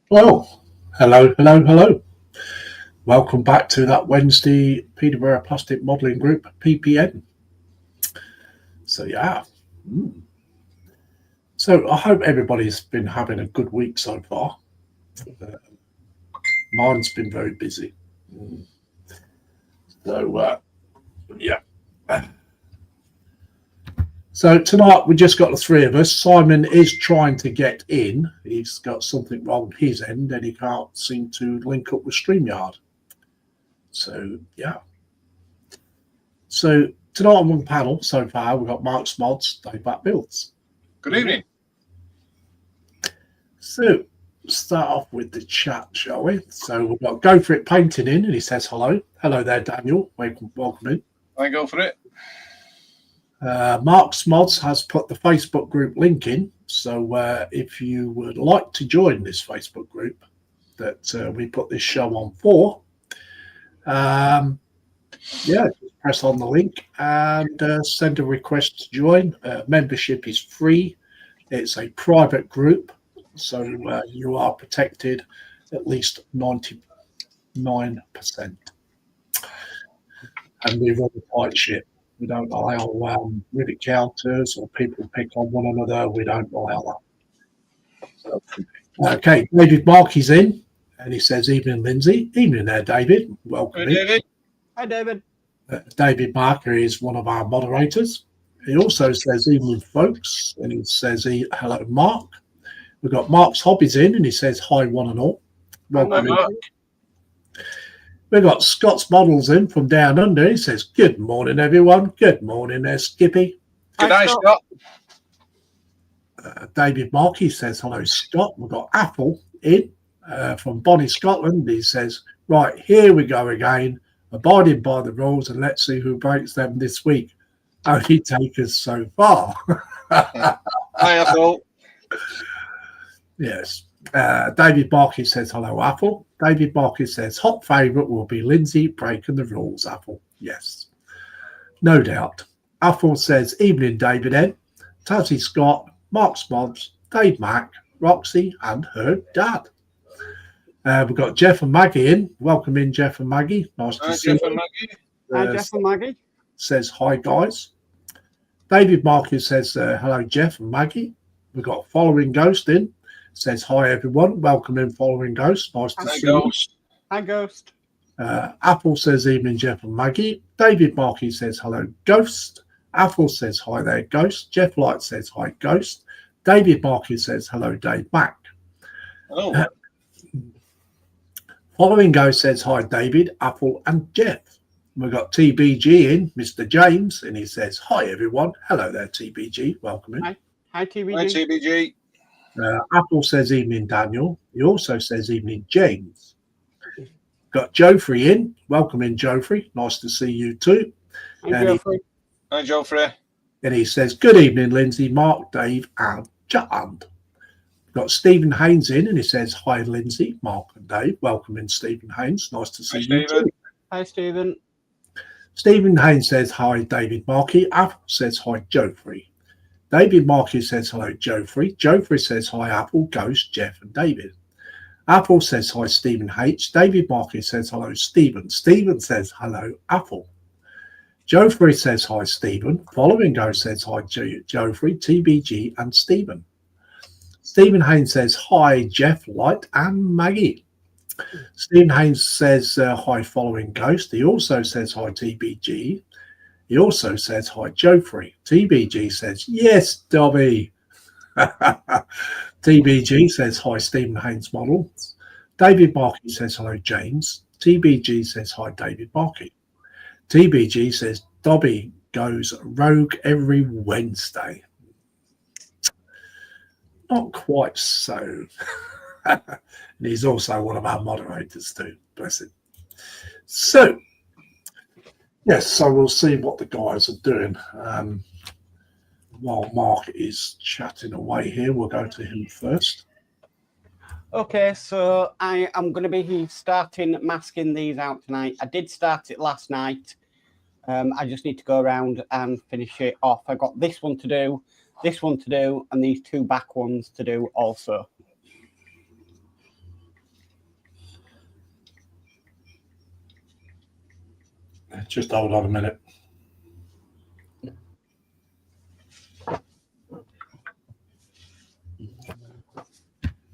Well, hello. Welcome back to that Wednesday Peterborough Plastic Modelling Group, PPN. So, yeah. So, I hope everybody's been having a good week so far. Mine's been very busy. So, yeah. So, tonight we just got the three of us. Simon is trying to get in. He's got something wrong at his end and he can't seem to link up with StreamYard. So, yeah. So, tonight on one panel so far, we've got Mark's Mods, Dave Back Builds. Good evening. So, start off with the chat, shall we? So, we've got Go For It Painting in, and he says hello. Hello there, Daniel. Welcome in. I go for it. Mark's Mods has put the Facebook group link in. So, if you would like to join this Facebook group that we put this show on for, just press on the link and send a request to join. Membership is free. It's a private group, so you are protected at least 99%. And we run a tight ship. We don't allow rivet counters or people pick on one another. We don't allow that. So, okay, David Markey's in, and he says, "Evening, Lindsay." Evening there, David. Welcome in. David. Hi, David. David Marker is one of our moderators. He also says, "Evening, folks," and he says, "Hello, Mark." We've got Mark's Hobbies in, and he says, "Hi, one and all." Welcome in. Mark. We've got Scott's Models in from down under. He says, "Good morning, everyone." Good morning there, Skippy. Good night, Scott. David Markey says, "Hello, Scott." We've got Apple in from Bonnie, Scotland. He says, "Right, here we go again. Abiding by the rules, and let's see who breaks them this week. Only takers so far." Hi, Apple. Yes. David Barkey says, "Hello, Apple." David Barkey says, "Hot favourite will be Lindsay breaking the rules, Apple." Yes. No doubt. Apple says, "Evening, David N. Tazzy Scott, Mark's Mods, Dave Mack, Roxy, and her dad." We've got Jeff and Maggie in. Welcome in, Jeff and Maggie. Nice to see Jeff you. and Maggie. Hi, Jeff and Maggie. Says, "Hi, guys." David Marcus says, "Hello, Jeff and Maggie." We've got Following Ghost in. Says, "Hi, everyone. Welcome in, Following Ghost. Nice to see you." Hi, Ghost. Apple says, "Evening, Jeff and Maggie." David Markey says, "Hello, Ghost." Apple says, "Hi there, Ghost." Jeff Light says, "Hi, Ghost." David Markey says, "Hello, Dave Mack." Oh. Following Ghost says, "Hi, David, Apple, and Jeff." We've got TBG in, Mr. James, and he says, "Hi, everyone." Hello there, TBG. Welcome in. Hi, TBG. Hi, TBG. Apple says, "Evening, Daniel." He also says, "Evening, James." Got Joffrey in. Welcome in, Joffrey. Nice to see you too. Hi, Geoffrey. Hi, Geoffrey. And he says, "Good evening, Lindsay, Mark, Dave, and Chand." Got Stephen Haynes in, and he says, "Hi, Lindsay, Mark, and Dave." Welcome in, Stephen Haynes. Nice to see you too. Hi, Stephen. Stephen Haynes says, "Hi, David Markey." Apple says, "Hi, Joffrey." David Markey says, "Hello, Joffrey." Joffrey says, "Hi, Apple, Ghost, Jeff, and David." Apple says, "Hi, Stephen H." David Markey says, "Hello, Stephen." Stephen says, "Hello, Apple." Joffrey says, "Hi, Stephen." Following Ghost says, "Hi, Joffrey, TBG, and Stephen." Stephen Haynes says, "Hi, Jeff, Light, and Maggie." Stephen Haynes says, "Hi, Following Ghost." He also says, "Hi, TBG." He also says, "Hi, Joffrey." TBG says, "Yes, Dobby." TBG says, "Hi, Stephen Haynes Models." David Markey says, "Hello, James." TBG says, "Hi, David Markey." TBG says, "Dobby goes rogue every Wednesday." Not quite so. And he's also one of our moderators too. Bless him. So, yes, so we'll see what the guys are doing. While Mark is chatting away here, we'll go to him first. Okay, so I am going to be starting masking these out tonight. I did start it last night. I just need to go around and finish it off. I've got this one to do, this one to do, and these two back ones to do also. Just hold on a minute.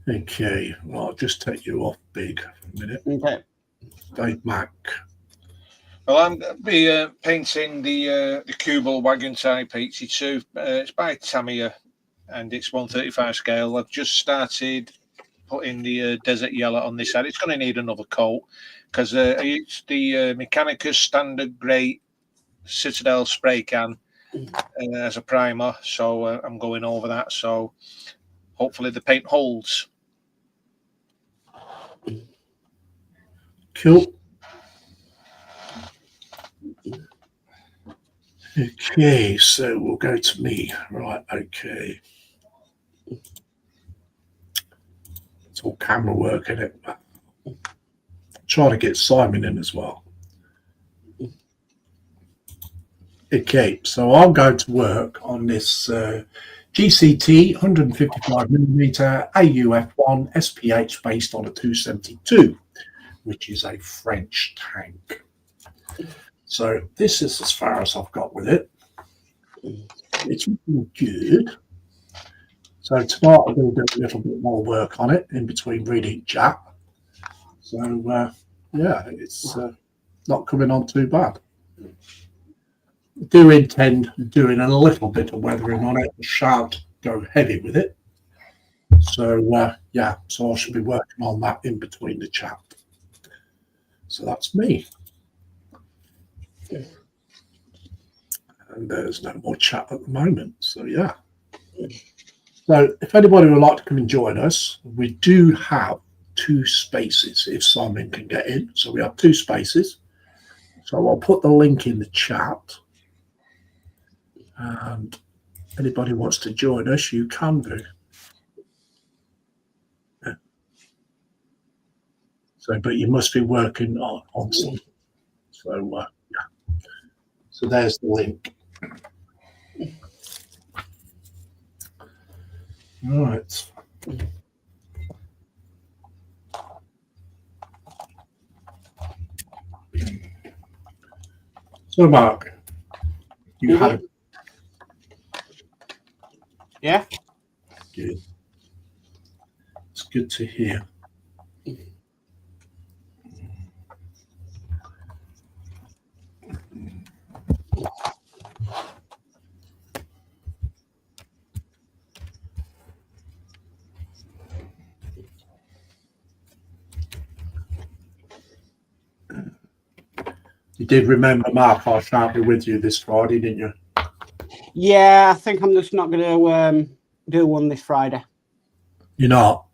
Okay, well, I'll just take you off big for a minute. Okay. Dave Mack. Well, I'm be painting the Kubel Wagon Type 82. It's by Tamiya, and it's 135 scale. I've just started putting the desert yellow on this side. It's going to need another coat because I used the Mechanicus Standard Grey Citadel spray can as a primer, so I'm going over that. So hopefully the paint holds. Cool. Okay, so we'll go to me. Right, okay. It's all camera work, isn't it? Trying to get Simon in as well. Okay, so I'm going to work on this GCT 155mm AUF1 SPH based on a 272, which is a French tank. So this is as far as I've got with it. It's looking good. So tonight I'm going to do a little bit more work on it in between reading chat. So yeah, it's not coming on too bad. I do intend doing a little bit of weathering on it. I shan't go heavy with it. So yeah, so I should be working on that in between the chat. So that's me. And there's no more chat at the moment. So yeah. So if anybody would like to come and join us, we do have 2 spaces if Simon can get in. So we have 2 spaces. So I'll put the link in the chat. And anybody wants to join us, you can do. Yeah. So, but you must be working on something. So yeah. So there's the link. All right. So, Mark, you had a Yeah. good. It's good to hear. You did remember, Mark, I shan't be with you this Friday, didn't you? Yeah, I think I'm just not going to do one this Friday. You're not?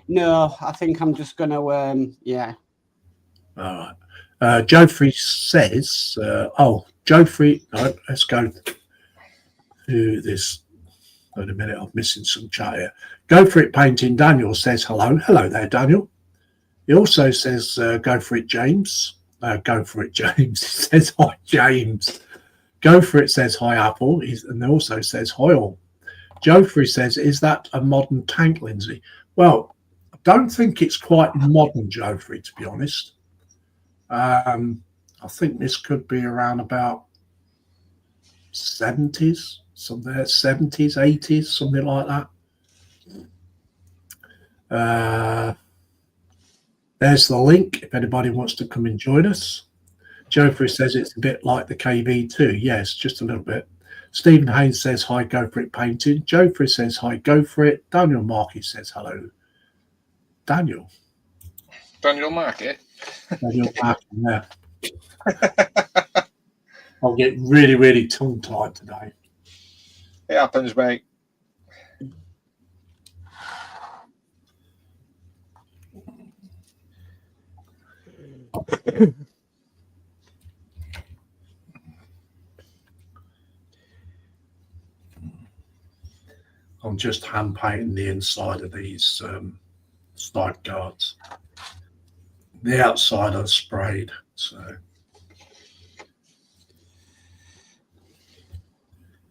No, I think I'm just going to, yeah. All right. Geoffrey says, Geoffrey, no, let's go to this. Wait a minute, I'm missing some chat here. Go for it, painting. Daniel says hello. Hello there, Daniel. He also says, go for it, James. Go for it, James. He says, hi, James. Go for it says, hi, Apple. And also says, hi, all. Geoffrey says, is that a modern tank, Lindsay? Well, I don't think it's quite modern, Geoffrey, to be honest. I think this could be around about 70s, somewhere 70s, 80s, something like that. There's the link if anybody wants to come and join us. Geoffrey says it's a bit like the KV2. Yes, just a little bit. Stephen Haynes says, hi, go for it, painting. Geoffrey says, hi, go for it. Daniel Markey says, hello. Daniel Markey? Daniel Markey, yeah. I'll get really, really tongue-tied today. It happens, mate. I'm just hand painting the inside of these slide guards. The outside I've sprayed, so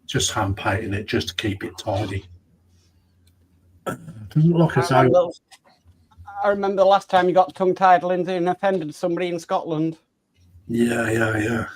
just hand painting it just to keep it tidy. Doesn't look as though. I remember the last time you got tongue-tied, Lindsay, and offended somebody in Scotland. Yeah.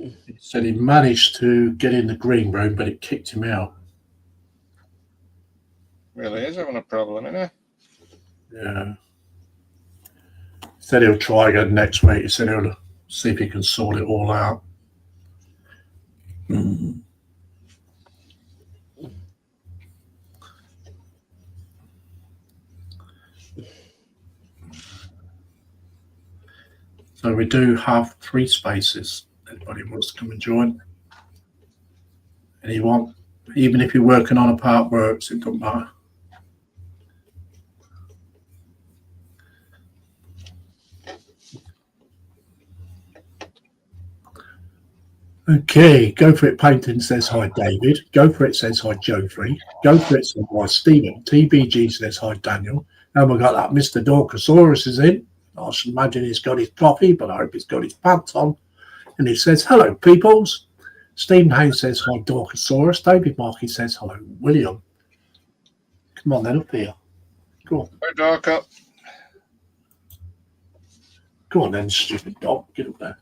He said he managed to get in the green room, but it kicked him out. Really is having a problem, isn't it? Yeah. He said he'll try again next week. He said he'll see if he can sort it all out. So we do have 3 spaces. Anybody wants to come and join? Anyone? Even if you're working on a part works, it doesn't matter. Okay, Go For It Painting says hi, David. Go For It says hi, Joffrey. Go For It says hi, Stephen. TBG says hi, Daniel. And we got that Mr. Dorcosaurus is in. I should imagine he's got his coffee, but I hope he's got his pants on. And he says, hello, peoples. Stephen Haynes says hi, Dorcosaurus. David Markey says hello, William. Come on then, up here. Go on. Hi, Dorco. Go on then, stupid dog. Get up there.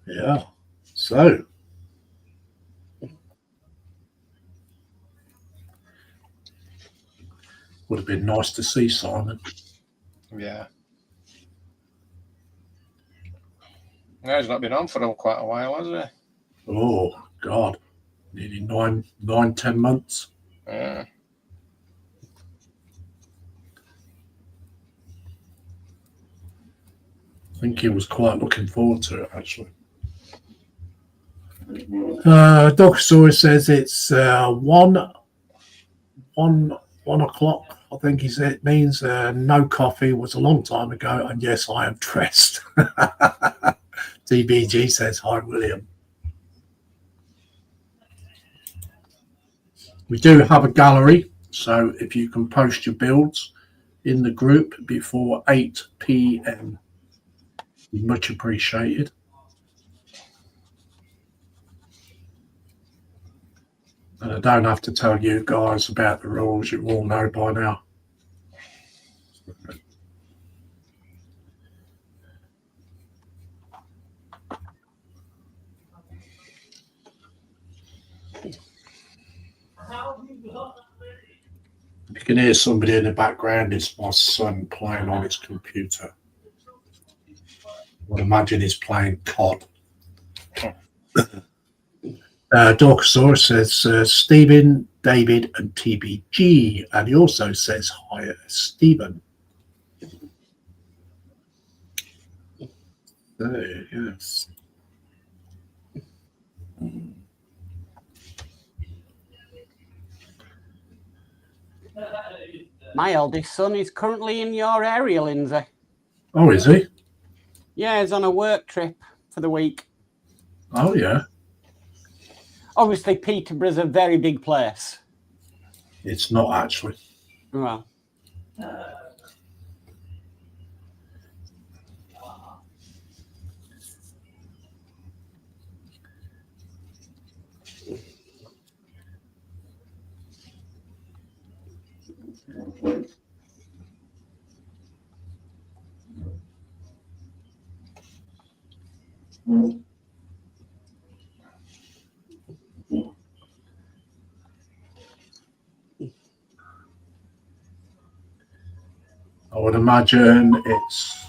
Yeah. So. Would have been nice to see Simon. Yeah. No, he's not been on for quite a while, has he? Oh, God. Nearly 9, 10 months. Yeah. I think he was quite looking forward to it, actually. Dorcosaurus says it's 1 o'clock. I think he said it means no coffee was a long time ago. And yes, I am dressed. DBG says hi, William. We do have a gallery. So if you can post your builds in the group before 8 p.m. much appreciated. And I don't have to tell you guys about the rules. You all know by now. You can hear somebody in the background. It's my son playing on his computer. I would imagine he's playing COD. Dorcosaurus says Stephen, David, and TBG, and he also says hi, Stephen. Yes. My eldest son is currently in your area, Lindsay. Oh, is he? Yeah, he's on a work trip for the week. Oh, yeah. Obviously, Peterborough's a very big place. It's not actually. Well. I would imagine it's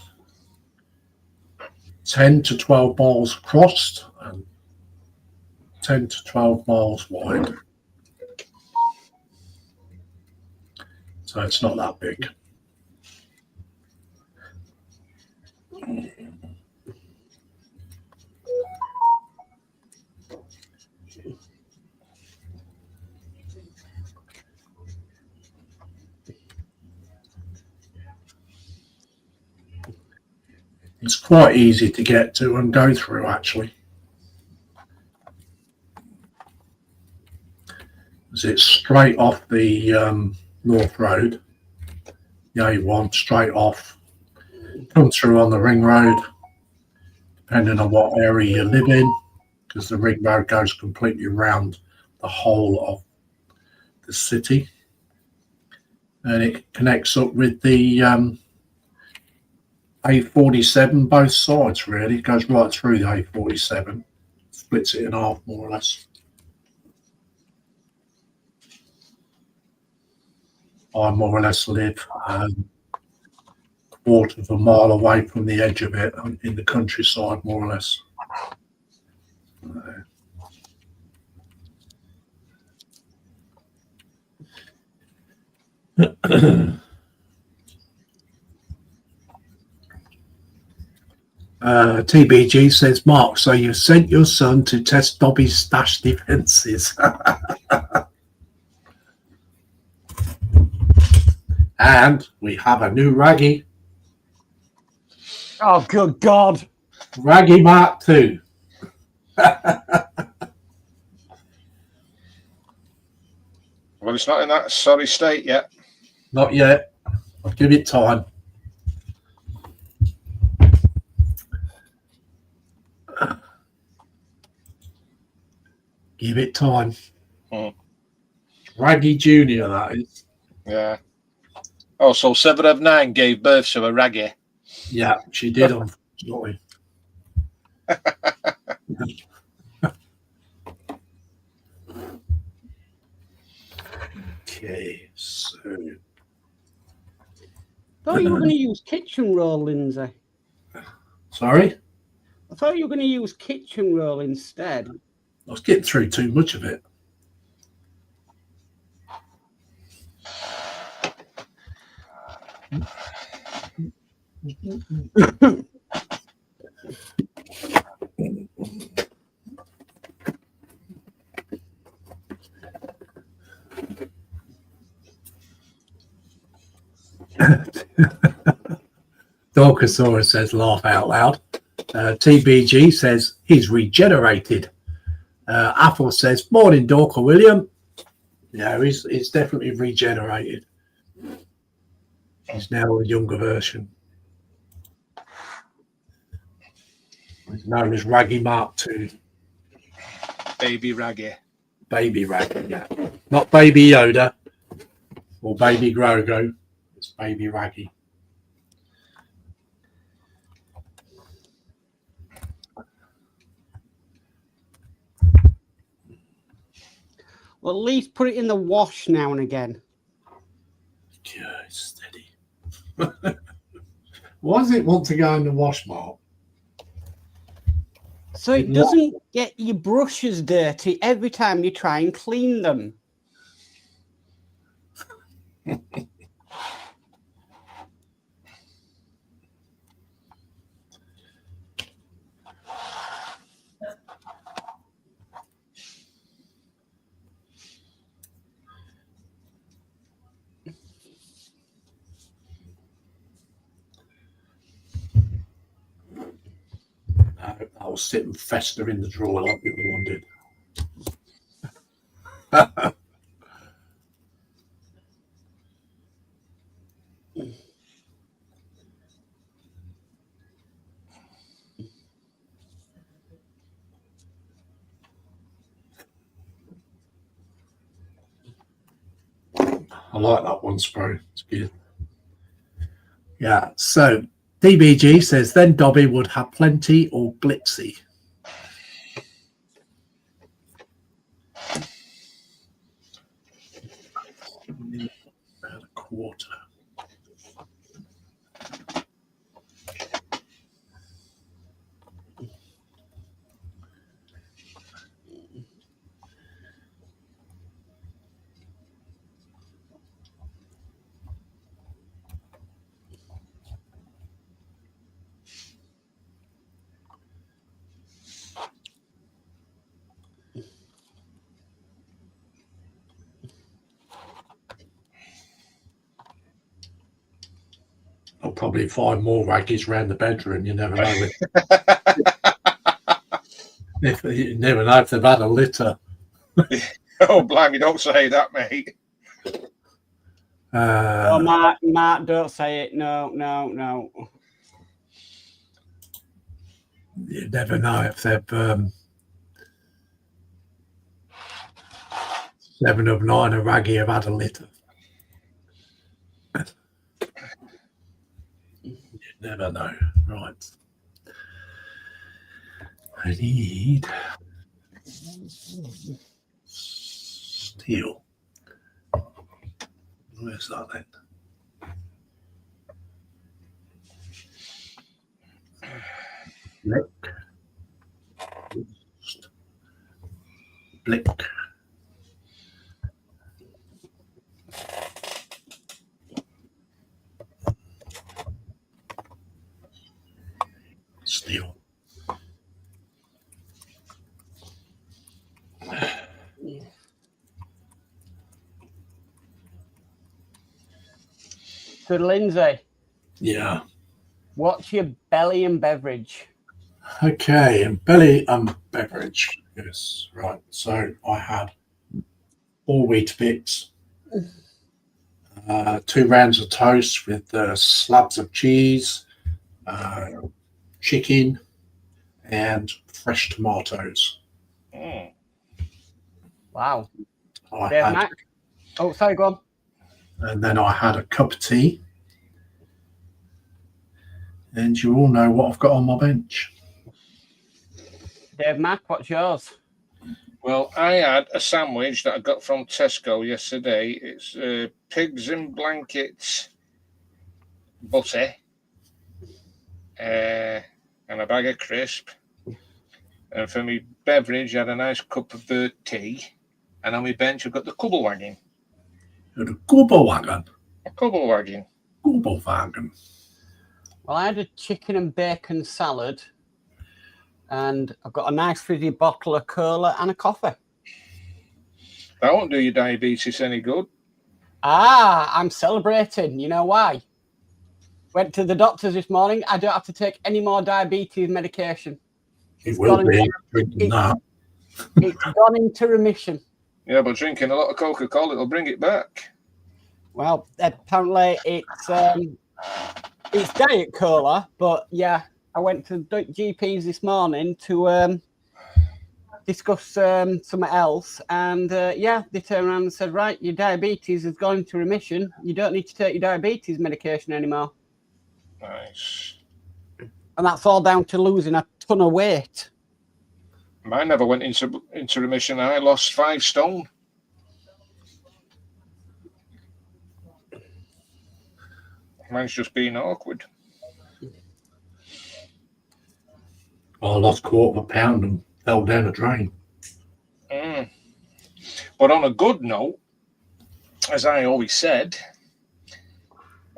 10 to 12 miles across and 10 to 12 miles wide. So it's not that big. It's quite easy to get to and go through, actually. As it's straight off the North Road, the A1, straight off. Come through on the Ring Road, depending on what area you live in, because the Ring Road goes completely around the whole of the city. And it connects up with the A47, both sides, really. It goes right through the A47, splits it in half, more or less. I more or less live a quarter of a mile away from the edge of it, in the countryside, more or less. TBG says, Mark, so you sent your son to test Dobby's stash defences. And we have a new Raggy. Oh, good God. Raggy Mark II. Well, it's not in that sorry state yet. Not yet. I'll give it time. Give it time. Raggy Junior, that is. Yeah. Oh, so 7 of 9 gave birth to a Raggy. Yeah, she did, unfortunately. Okay, so. I thought you were going to use kitchen roll, Lindsay. Sorry? I thought you were going to use kitchen roll instead. I was getting through too much of it. Dorkosaurus says, laugh out loud. TBG says, he's regenerated. Apple says, morning, Dorker William. Yeah, he's definitely regenerated. He's now a younger version. He's known as Raggy Mark II. Baby Raggy. Baby Raggy, yeah. Not Baby Yoda or Baby Grogu. It's Baby Raggy. Well, at least put it in the wash now and again. Yeah, it's steady. Why does it want to go in the wash, Mark? So it doesn't get your brushes dirty every time you try and clean them. I will sit and fester in the drawer like the other one did. I like that one spray. It's good. Yeah, so DBG says, then Dobby would have plenty or Blitzy. About a quarter. probably find more raggies around the bedroom. You never know. You never know if they've had a litter. Oh, blimey, don't say that, mate. Oh, Mark, don't say it. No. You never know if they've 7 of 9 of raggy have had a litter. You never know. Right. I need steel. Where's that then? Blick. Steel. So, Lindsay, Yeah. what's your belly and beverage? Okay, and belly and beverage. Yes, right. So I had all wheat bits, 2 rounds of toast with slabs of cheese, chicken, and fresh tomatoes. Wow. I Dave had, Mac? Oh, sorry, go on. and then I had a cup of tea. And you all know what I've got on my bench. Dave Mac, what's yours? Well, I had a sandwich that I got from Tesco yesterday. It's pigs in blankets, butter, and a bag of crisp. And for me beverage, I had a nice cup of tea. And on my bench, I've got the Kubbelwagen. The Kubbelwagen. A Kubbelwagen. Kubbelwagen. Well, I had a chicken and bacon salad, and I've got a nice fizzy bottle of cola and a coffee. That won't do your diabetes any good. I'm celebrating. You know why? Went to the doctors this morning. I don't have to take any more diabetes medication. It will be drinking that. It's gone into remission. Yeah, but drinking a lot of Coca-Cola will bring it back. Well, apparently it's Diet Cola, but yeah, I went to GPs this morning to discuss something else, and yeah, they turned around and said, right, your diabetes has gone into remission. You don't need to take your diabetes medication anymore. Nice. And that's all down to losing a ton of weight. Mine never went into remission. I lost 5 stone. Mine's just being awkward. I lost 1/4 pound and fell down a drain. But on a good note, as I always said,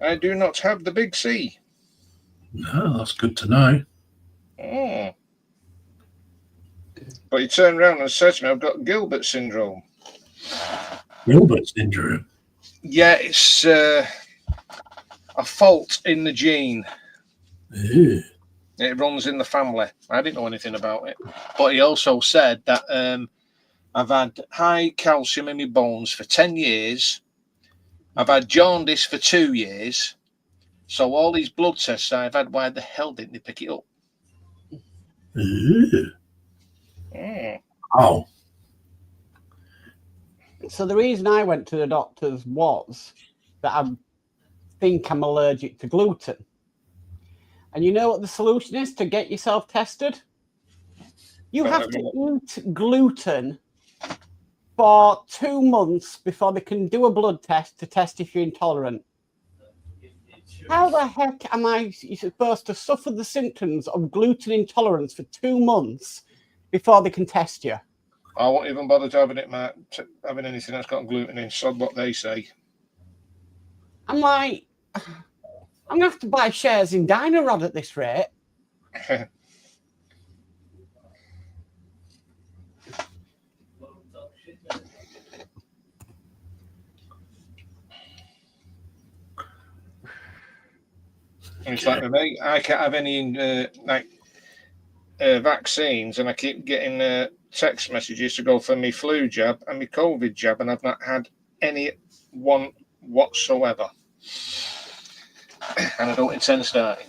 I do not have the big C. No, that's good to know. But he turned around and said to me, I've got Gilbert syndrome. Gilbert syndrome? Yeah, it's a fault in the gene. Ew. It runs in the family. I didn't know anything about it. But he also said that I've had high calcium in my bones for 10 years. I've had jaundice for 2 years. So all these blood tests I've had, why the hell didn't they pick it up? Ew. Oh. So the reason I went to the doctors was that I think I'm allergic to gluten. And you know what the solution is to get yourself tested? You have to eat gluten for 2 months before they can do a blood test to test if you're intolerant. How the heck am I supposed to suffer the symptoms of gluten intolerance for 2 months before they can test you? I won't even bother to having it, Matt, having anything that's got gluten in. Sod what they say. I'm like, I'm going to have to buy shares in Dynarod at this rate. And it's like with me, I can't have any vaccines, and I keep getting text messages to go for my flu jab and my COVID jab, and I've not had any one whatsoever. And I don't intend starting.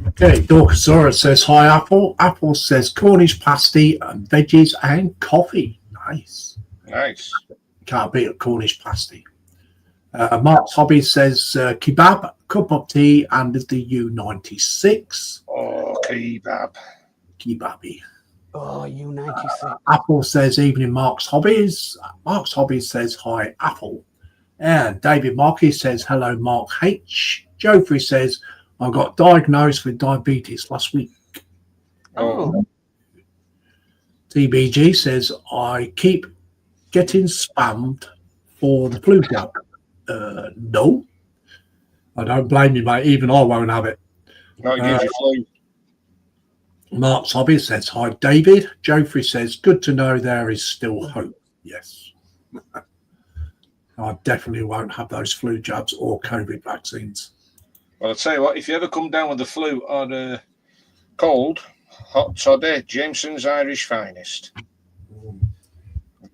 Okay, Dorkasaurus says hi, Apple. Apple says Cornish pasty and veggies and coffee. Nice. Nice. Can't beat a Cornish pasty. Mark's Hobby says kebab, cup of tea, and the U96. Oh, kebab. Kebaby. Oh, U96. Apple says evening Mark's Hobbies. Mark's Hobbies says hi, Apple. And David Markey says hello, Mark H. Joffrey says I got diagnosed with diabetes last week. Oh. TBG says I keep getting spammed for the flu jab. No, I don't blame you, mate. Even I won't have it. No, it gives you flu. Mark's Hobby says hi, David. Joffrey says good to know there is still hope. Yes. I definitely won't have those flu jabs or COVID vaccines. Well, I'll tell you what, if you ever come down with the flu or the cold, hot toddy, Jameson's Irish Finest.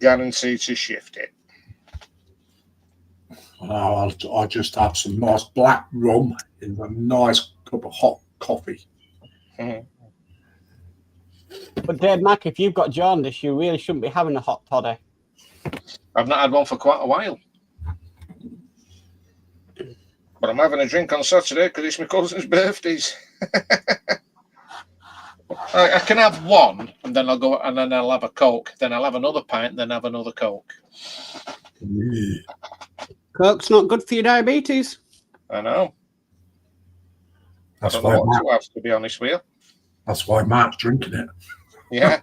Guaranteed to shift it. I just had some nice black rum in a nice cup of hot coffee. Mm-hmm. But Dave Mack, if you've got jaundice, you really shouldn't be having a hot toddy. I've not had one for quite a while. But I'm having a drink on Saturday because it's my cousin's birthdays. I can have one, and then I'll go, and then I'll have a Coke. Then I'll have another pint, then have another Coke. Coke's not good for your diabetes. I know. That's I don't know what to have, to be honest with you. That's why Mark's drinking it. Yeah.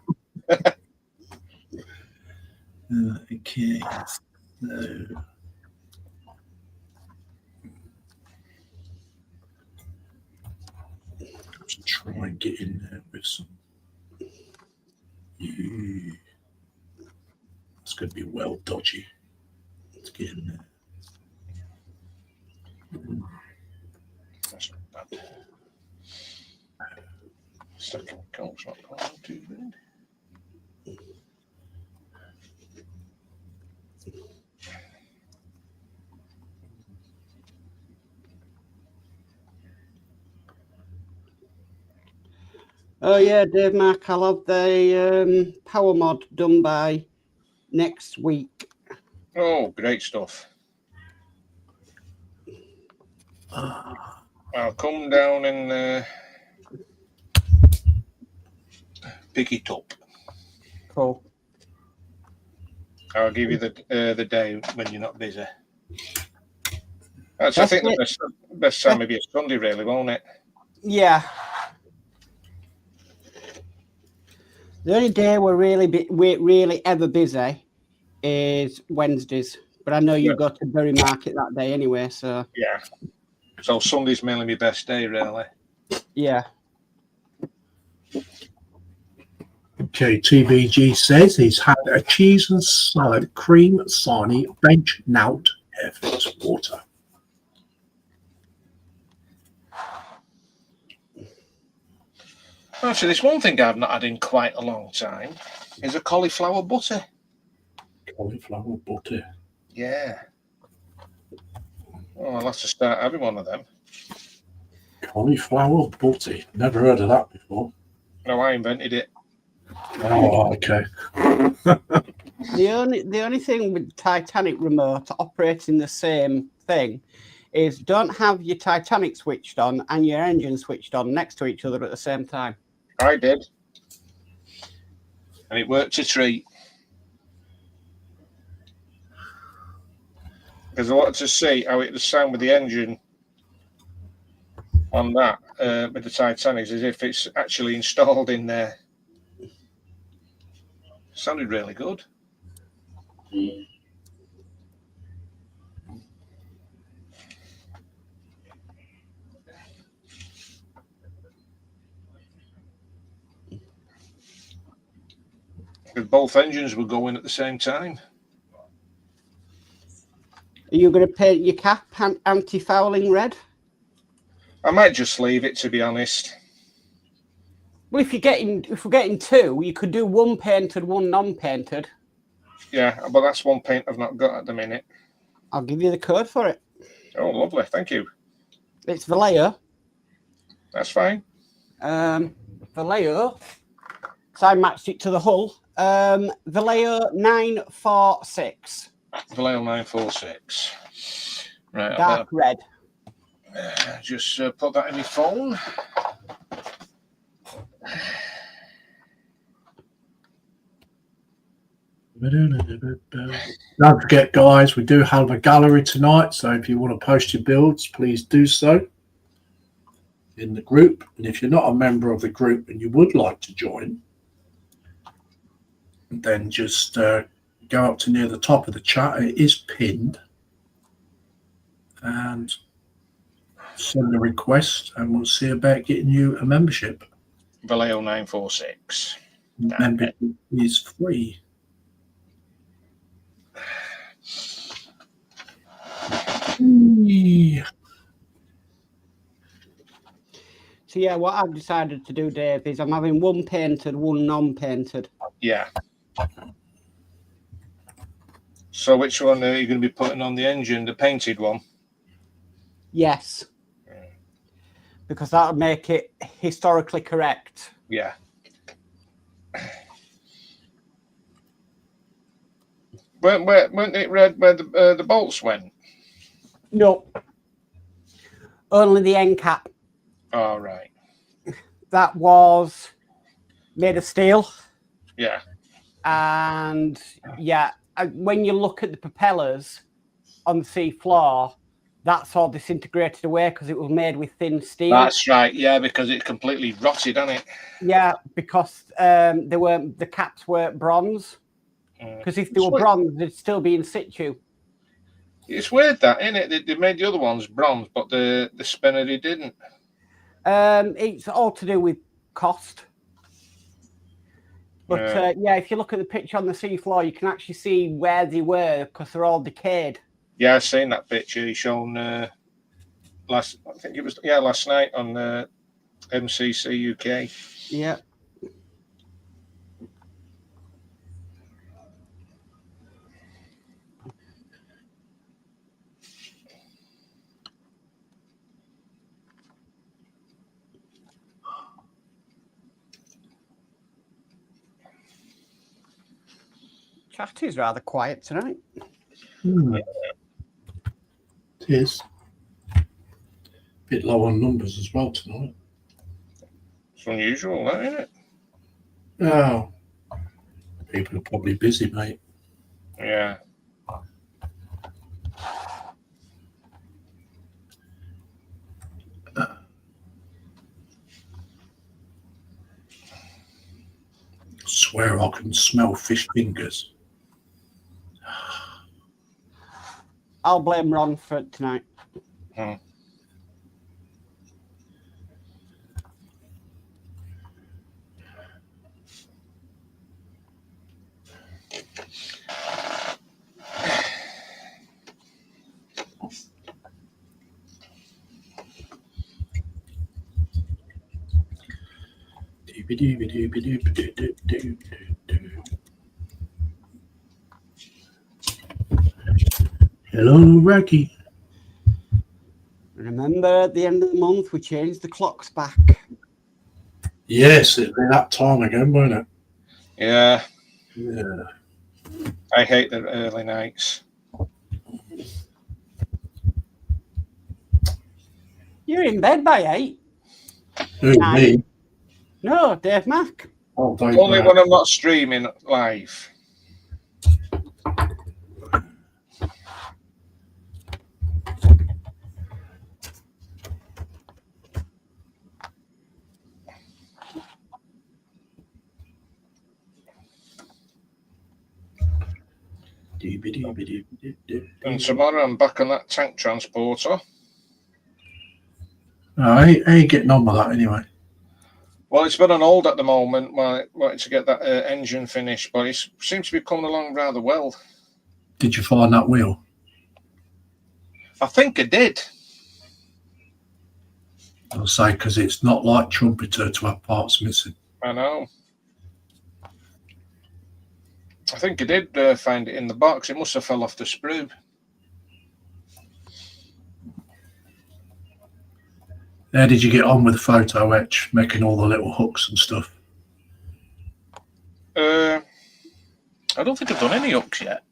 Okay. So. Let's try and get in there with some. It's going to be well dodgy. Let's get in there. That's not bad. Second Coke's not going too bad. Oh yeah, Dave Mark, I'll have the power mod done by next week. Oh, great stuff. I'll come down and pick it up. Cool. I'll give you the day when you're not busy. I think the best time maybe it's Sunday, really, won't it? Yeah. The only day we're really ever busy is Wednesdays. But I know you go to Bury Market that day anyway, so yeah. So Sunday's mainly my best day, really. Yeah. Okay, TBG says he's had a cheese and salad, cream, sarnie, bench, nout, airfix, water. Actually, there's one thing I've not had in quite a long time is a cauliflower butter. Cauliflower butter. Yeah. Oh, I'll have to start having one of them. Cauliflower butter. Never heard of that before. No, I invented it. Oh, okay. The only thing with Titanic remote operating the same thing is don't have your Titanic switched on and your engine switched on next to each other at the same time. I did. And it worked a treat. Because I wanted to see how it would sound with the engine on that, with the Titanic, as if it's actually installed in there. Sounded really good. Because both engines were going at the same time. Are you going to paint your cap anti-fouling red? I might just leave it, to be honest. Well, if we're getting two, you could do one painted, one non-painted. Yeah, but that's one paint I've not got at the minute. I'll give you the code for it. Oh, lovely. Thank you. It's Vallejo. That's fine. Vallejo. So I matched it to the hull. Vallejo 946. Vallejo 946. Right. Dark red. Just put that in my phone. Don't forget, guys, we do have a gallery tonight, so if you want to post your builds, please do so in the group. And if you're not a member of the group and you would like to join, then just go up to near the top of the chat. It is pinned, and send a request, and we'll see about getting you a membership. Vallejo 946. Membership is free. So yeah, what I've decided to do, Dave, is I'm having one painted, one non-painted. Yeah. So which one are you going to be putting on the engine? The painted one? Yes. Because that would make it historically correct. Yeah. Weren't it red where the bolts went? No. Only the end cap. Oh, right. That was made of steel. Yeah. And yeah, when you look at the propellers on the sea floor, that's all disintegrated away because it was made with thin steel. That's right. Yeah, because it completely rotted, hasn't it? Yeah, because the caps weren't bronze. Because if they were bronze, they'd still be in situ. It's weird that, isn't it? They made the other ones bronze, but the spinner they didn't. It's all to do with cost. But yeah, if you look at the picture on the seafloor, you can actually see where they were because they're all decayed. Yeah, I've seen that picture. He's shown last night on MCC UK. Yeah. Chat is rather quiet tonight. It is. Bit low on numbers as well tonight. It's unusual, that, isn't it? Oh, people are probably busy, mate. Yeah. Swear I can smell fish fingers. I'll blame Ron for it tonight. Hello, Racky. Remember, at the end of the month, we changed the clocks back. Yes, it'll be that time again, won't it? Yeah. Yeah. I hate the early nights. You're in bed by 8. Who, me? No, Dave Mack. Oh, Dave Only Mack. when I'm not streaming live. And tomorrow I'm back on that tank transporter. I ain't getting on with that anyway. Well, it's been on hold at the moment while it wanted to get that engine finished, but it seems to be coming along rather well. Did you find that wheel? I think I did. I'll say, because it's not like Trumpeter to have parts missing. I know. I think I did find it in the box. It must have fell off the sprue. How did you get on with the photo etch, making all the little hooks and stuff? I don't think I've done any hooks yet.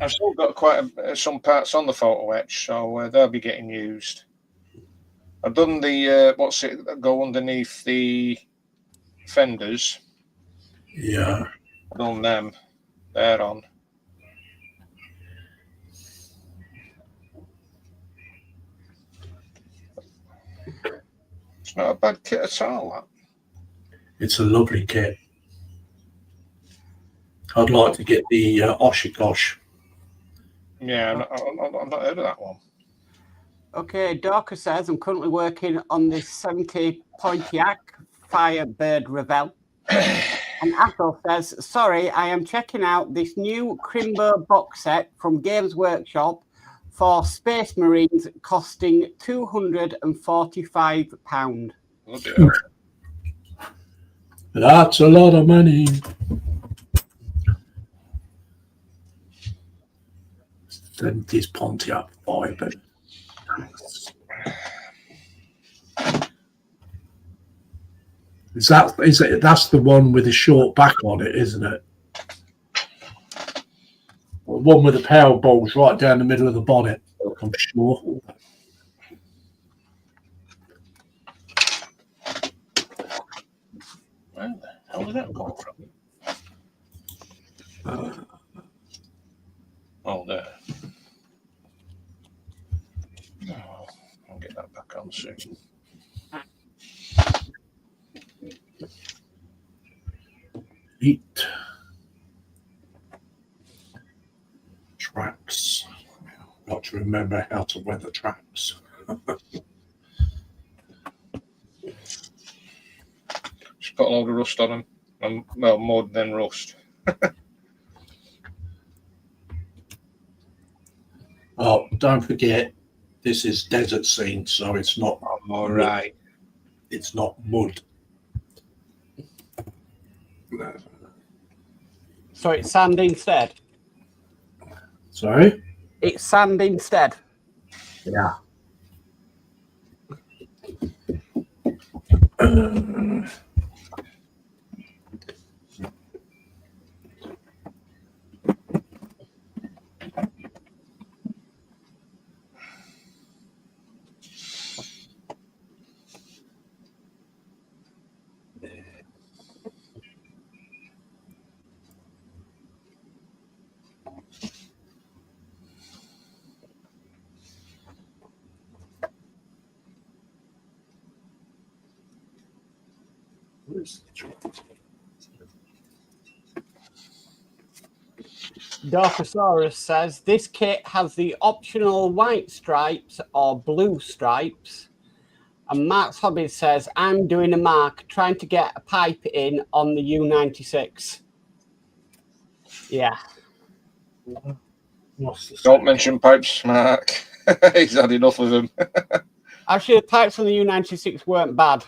I've still got quite some parts on the photo etch, so they'll be getting used. I've done the what's it that go underneath the fenders. Yeah. I've done them. They're on. It's not a bad kit at all, that. It's a lovely kit. I'd like to get the Oshikosh. Yeah, I've not heard of that one. Okay, Dorcas says, I'm currently working on this 70 Pontiac Firebird Revel. And Athol says, sorry, I am checking out this new Crimbo box set from Games Workshop for Space Marines costing £245. Bloody hell. That's a lot of money. This Pontiac Firebird. Is it? That's the one with the short back on it, isn't it? The one with the power balls right down the middle of the bonnet, I'm sure. Where the hell did that come from? Oh, there. Oh, I'll get that back on soon. Eat. Tracks. Got to remember how to weather tracks. Just got a load of rust on them. And, well, more than rust. Oh, don't forget, this is desert scene, so it's not. All right. It's not mud. So it's sand instead? Sorry? It's sand instead? Yeah. Dorcosaurus says this kit has the optional white stripes or blue stripes. And Mark's Hobby says, I'm doing a mark trying to get a pipe in on the U96. Yeah. Don't mention pipes, Mark. He's had enough of them. Actually, the pipes on the U96 weren't bad.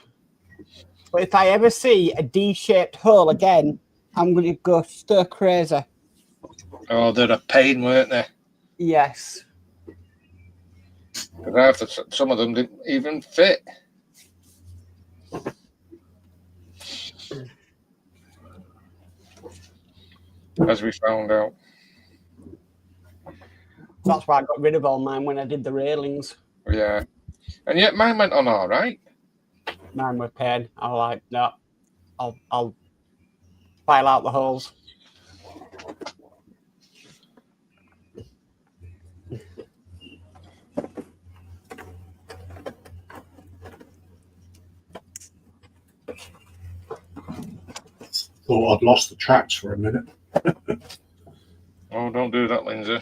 But if I ever see a D-shaped hole again, I'm going to go stir crazy. Oh, they're a pain, weren't they? Yes. Because some of them didn't even fit. As we found out. That's why I got rid of all mine when I did the railings. Yeah. And yet mine went on all right. Mine were pain. I was like, no, I'll file out the holes. Thought I'd lost the tracks for a minute. Oh, don't do that, Lindsay.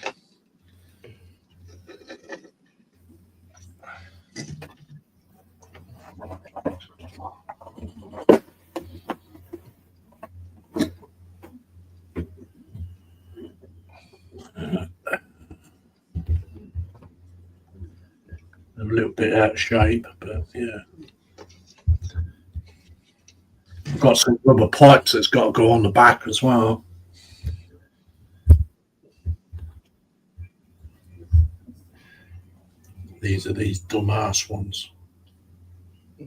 little bit out of shape, but yeah. I've got some rubber pipes that's got to go on the back as well. These are these dumbass ones.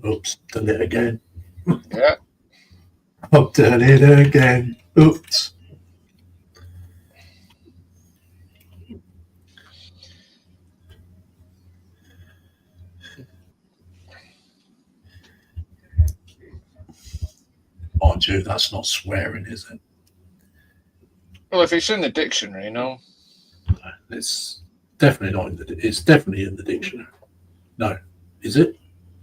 Oops, done it again. Yeah. I've done it again. Oops. Mind you, that's not swearing, is it? Well, if it's in the dictionary, no. It's definitely not in the. It's definitely in the dictionary. No, is it?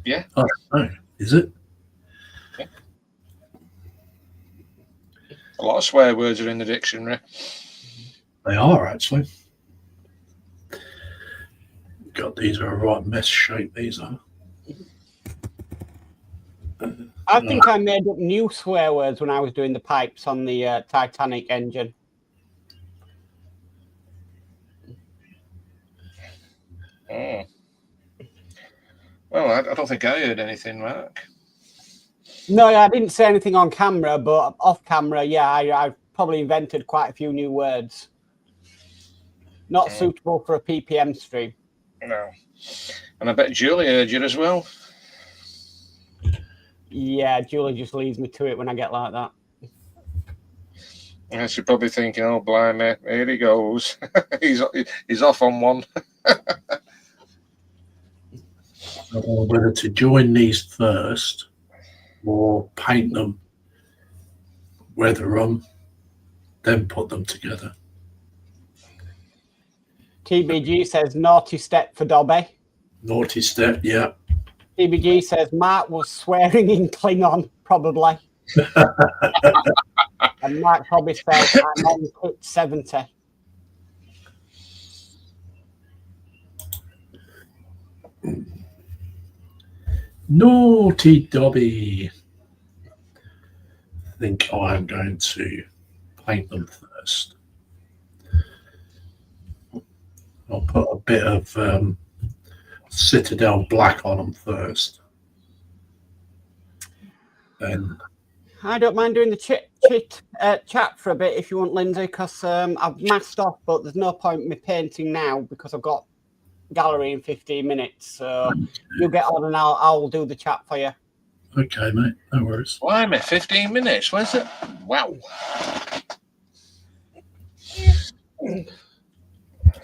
Yeah. Oh, no, is it? Yeah. A lot of swear words are in the dictionary. They are actually. God, these are a right mess shape. These are. I think I made up new swear words when I was doing the pipes on the Titanic engine. Oh. Well, I don't think I heard anything, Mark. No, I didn't say anything on camera, but off camera, yeah, I probably invented quite a few new words. Not suitable for a PPM stream. No. And I bet Julie heard you as well. Yeah, Julie just leads me to it when I get like that. Yeah, she's probably thinking, oh, blimey, here he goes. he's off on one. Whether to join these first or paint them, weather them, then put them together. TBG says naughty step for Dobby. Naughty step, yeah. TBG says Mark was swearing in Klingon, probably. And Mark probably says I'm on cut 70. Naughty Dobby. I think I'm going to paint them first. I'll put a bit of Citadel black on them first. Then I don't mind doing the chat for a bit if you want, Lindsay, because I've masked off, but there's no point in me painting now because I've got gallery in 15 minutes. So you get on and I'll do the chat for you. Okay, mate, no worries. Blimey, 15 minutes. Where's it? Wow.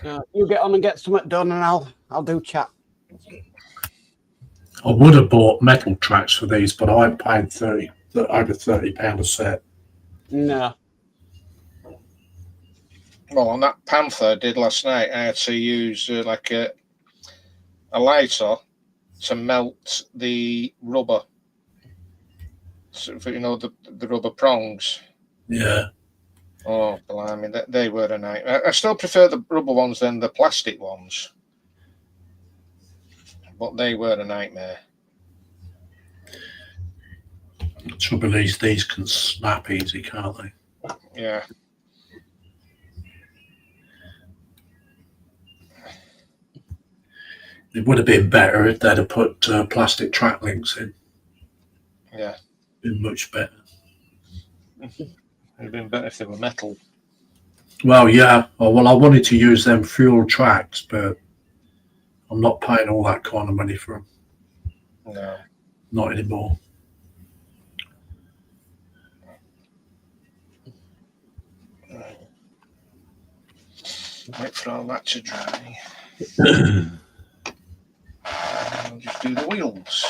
So you get on and get something done, and I'll do chat. I would have bought metal tracks for these, but I paid over £30 a set. No. Well, on that Panther I did last night, I had to use like a lighter to melt the rubber. So, you know, the rubber prongs. Yeah. Oh, blimey, they were a nightmare. I still prefer the rubber ones than the plastic ones. But they were a nightmare. The trouble is, these can snap easy, can't they? Yeah. It would have been better if they'd have put plastic track links in. Yeah. Been much better. It'd have been better if they were metal. Well, yeah. Well, I wanted to use them fuel tracks, but I'm not paying all that kind of money for them. No. Not anymore. Wait for all that to dry. I'll just do the wheels.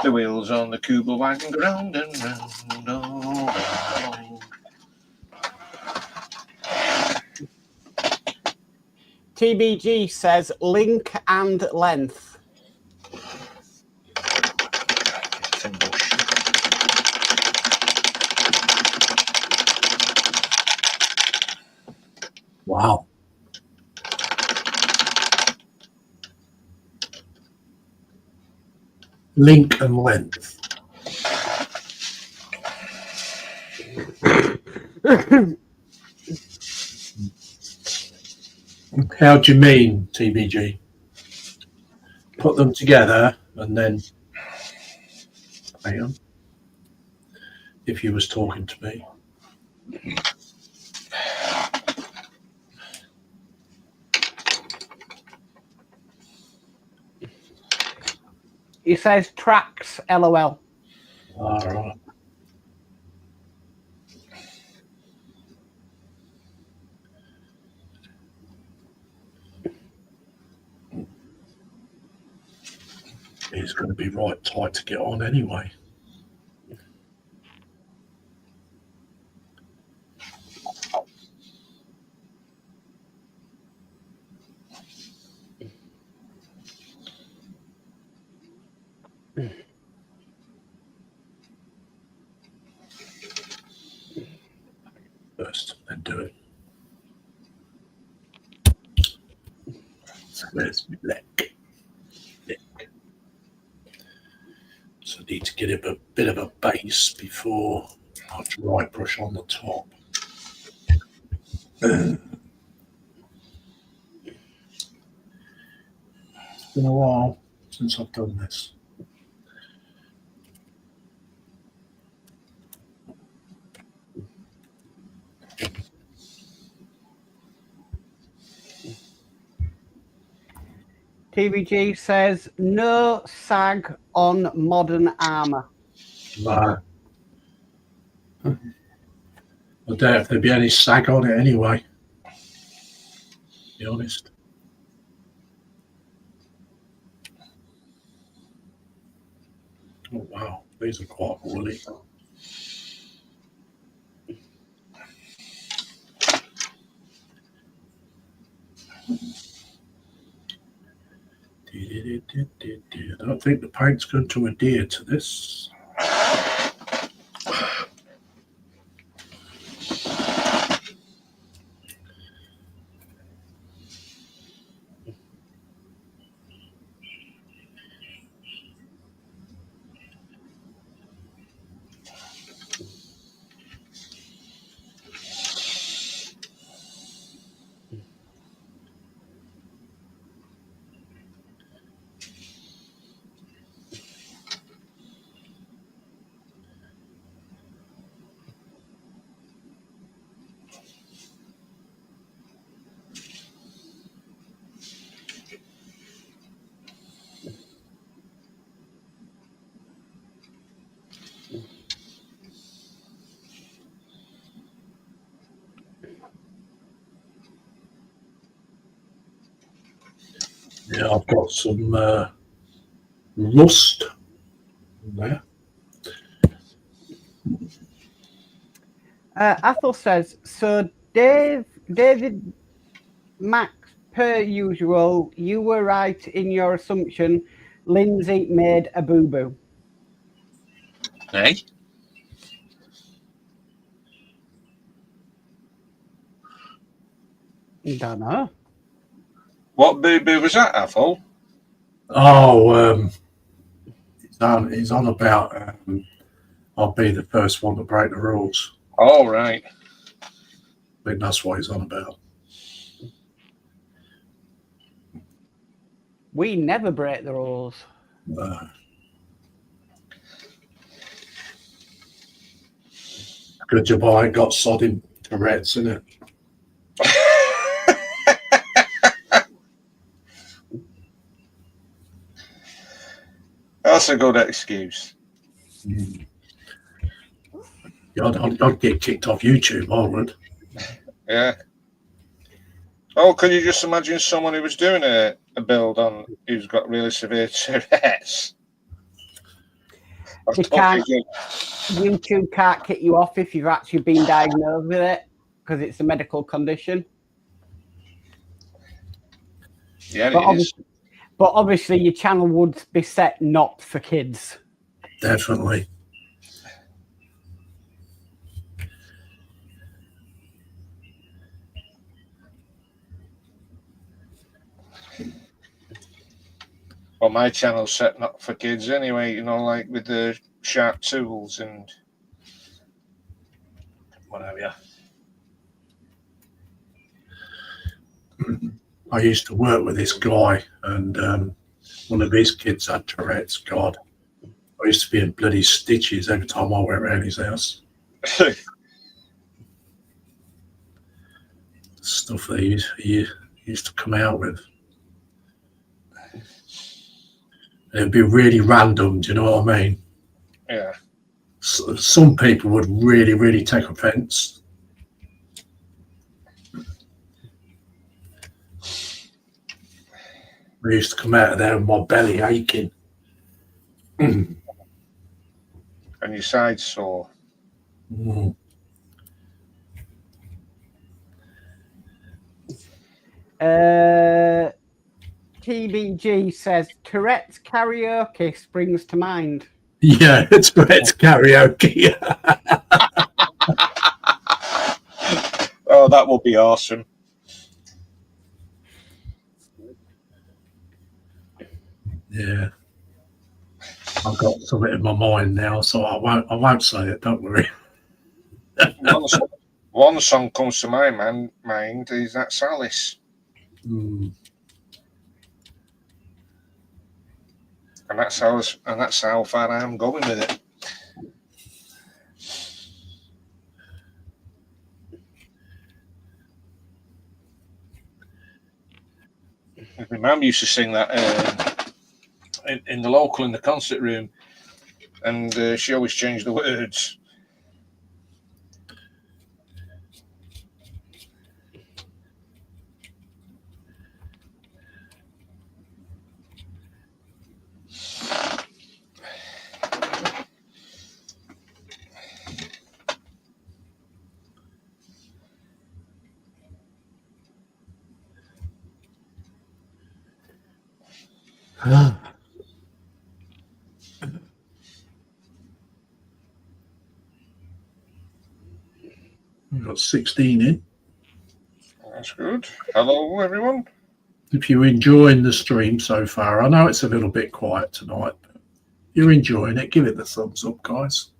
The wheels on the Kubel wagon go round and round all round. TBG says link and length. Wow. Link and length. How do you mean, TBG? put them together and then hang on. If you was talking to me. He says tracks, LOL. All right. It's going to be right tight to get on anyway. First, then do it. So there's my leg. So I need to get a bit of a base before I dry brush on the top. It's been a while since I've done this. TVG says no sag on modern armour. No. I doubt if there'd be any sag on it anyway. To be honest. Oh wow, these are quite woolly. I don't think the paint's going to adhere to this. Yeah, I've got some rust there. Athel says, so David Max, per usual, you were right in your assumption. Lindsay made a boo-boo. Hey? Don't know. What boo-boo was that, Athol? Oh, he's on about I'll be the first one to break the rules. Oh, right. I think that's what he's on about. We never break the rules. Good job I ain't got sodding Tourette's in it. That's a good excuse. I'd get kicked off YouTube, I would. Yeah. Oh, can you just imagine someone who was doing a build on who's got really severe Tourette's? YouTube can't kick you off if you've actually been diagnosed with it because it's a medical condition. Yeah, but it is. But obviously, your channel would be set not for kids. Definitely. Well, my channel's set not for kids anyway, you know, like with the sharp tools and what have you. I used to work with this guy, and One of his kids had Tourette's. God, I used to be in bloody stitches every time I went around his house. Stuff that he used to come out with. It'd be really random, do you know what I mean? Yeah. Some people would really, really take offence. I used to come out of there with my belly aching. And your side sore. Mm. TBG says Tourette's karaoke springs to mind. Yeah, it's karaoke. Oh, that would be awesome. Yeah. I've got something in my mind now, so I won't say it, don't worry. One song comes to my mind is that Salis. Mm. And that's how far I am going with it. My mum used to sing that in the local in the concert room, and she always changed the words. We've got 16 in. That's good. Hello, everyone. If you're enjoying the stream so far, I know it's a little bit quiet tonight, but you're enjoying it, give it the thumbs up, guys.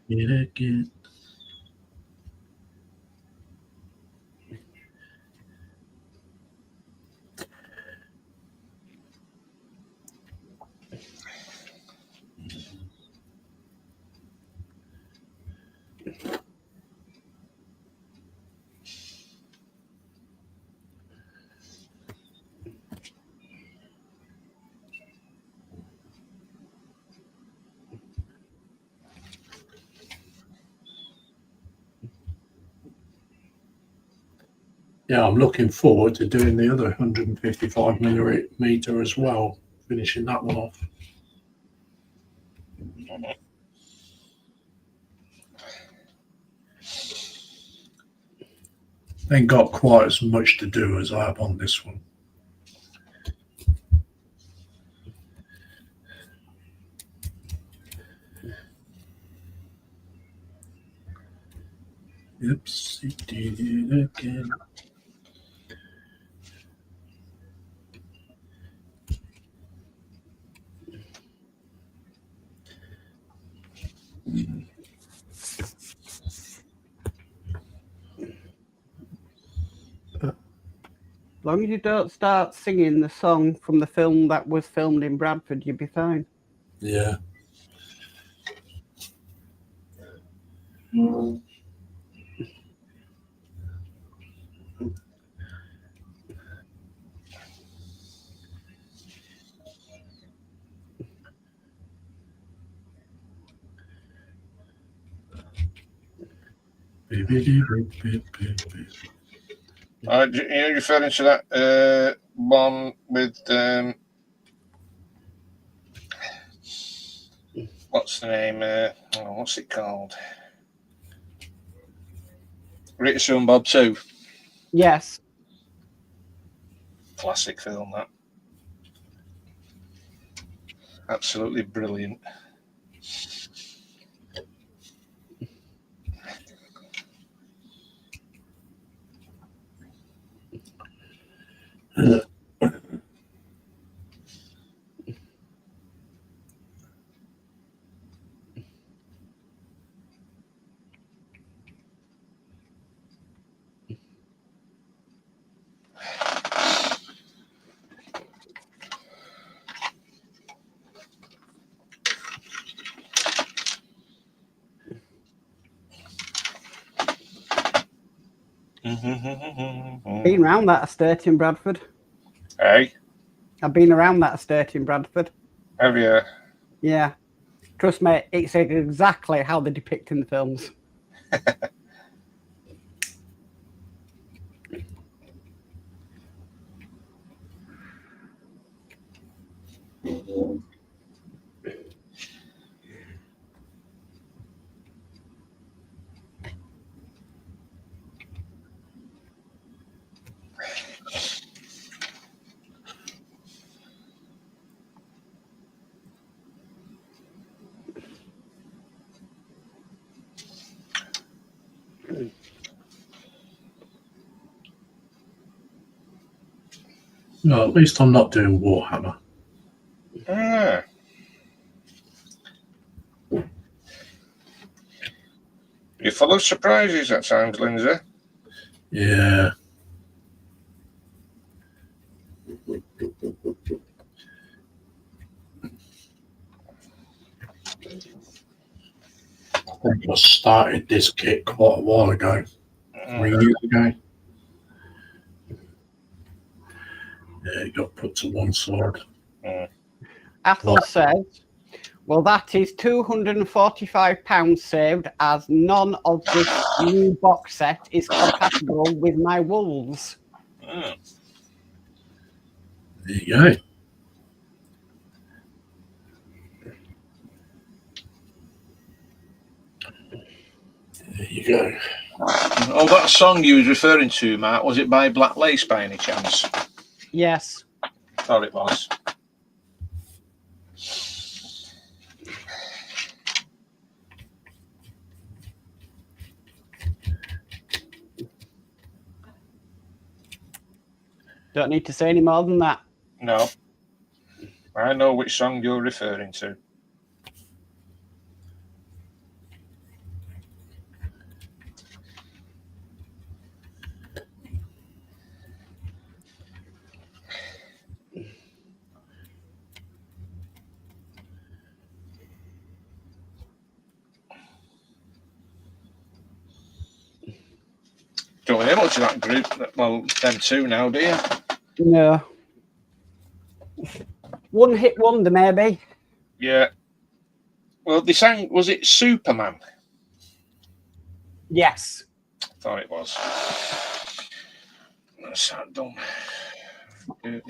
Get it. Yeah, I'm looking forward to doing the other 155 millimeter as well, finishing that one off. Ain't got quite as much to do as I have on this one. Oops, he did it again. As long as you don't start singing the song from the film that was filmed in Bradford, you'll be fine. Yeah. You're referring to that one with what's the name? What's it called? Rita Sue and Bob 2. Yes. Classic film, that. Absolutely brilliant. Been around that estate in Bradford. Hey, I've been around that estate in Bradford. have you? Yeah. Trust me, it's exactly how they depict in the films. No, at least I'm not doing Warhammer. Ah. You're full of surprises at times, Lindsay. Yeah. I think I started this kit quite a while ago, 3 years ago. Yeah, it got put to one side. Athol says, well, that is £245 saved as none of this new box set is compatible with my Wolves. Mm. There you go. There you go. Oh, that song you was referring to, Mark, was it by Black Lace by any chance? Yes. Thought it was. Don't need to say any more than that. No. I know which song you're referring to. Don't hear much of that group. Well, them two now, do you? No. One hit wonder, maybe. Yeah. Well, they sang, was it Superman? Yes. I thought it was. That's that dumb. But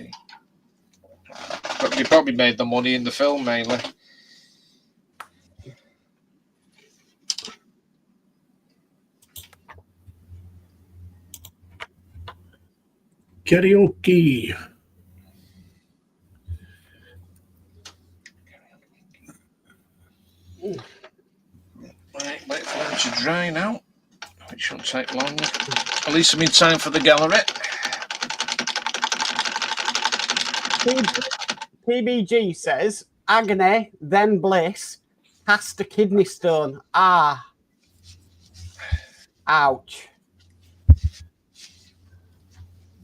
they probably made the money in the film mainly. Karaoke. Right, wait for them to dry now. It shouldn't take long. At least I'm in time for the gallery. PBG says, agony, then bliss, past a kidney stone. Ah. Ouch.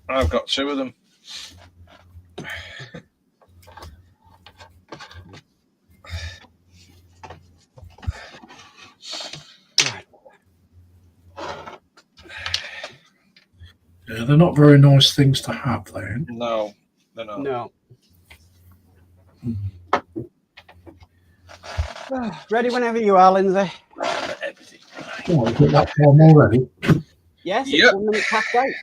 I've got two of them. Yeah, they're not very nice things to have, then. No, they're not. No. Ready whenever you are, Lindsay. Everything. Oh, is it that time already? Yes, it's Yep. 1 minute past 8.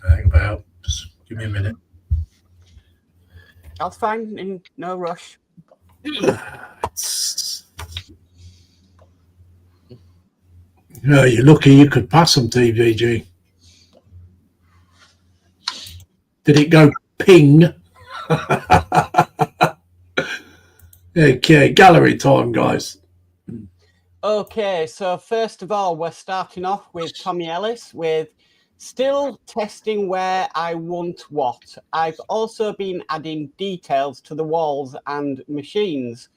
Hang about. Just give me a minute. That's fine, in no rush. No, you're lucky you could pass them, TVG. Did it go ping? Okay, gallery time, guys. Okay, so first of all, we're starting off with Tommy Ellis with still testing where I want what. I've also been adding details to the walls and machines.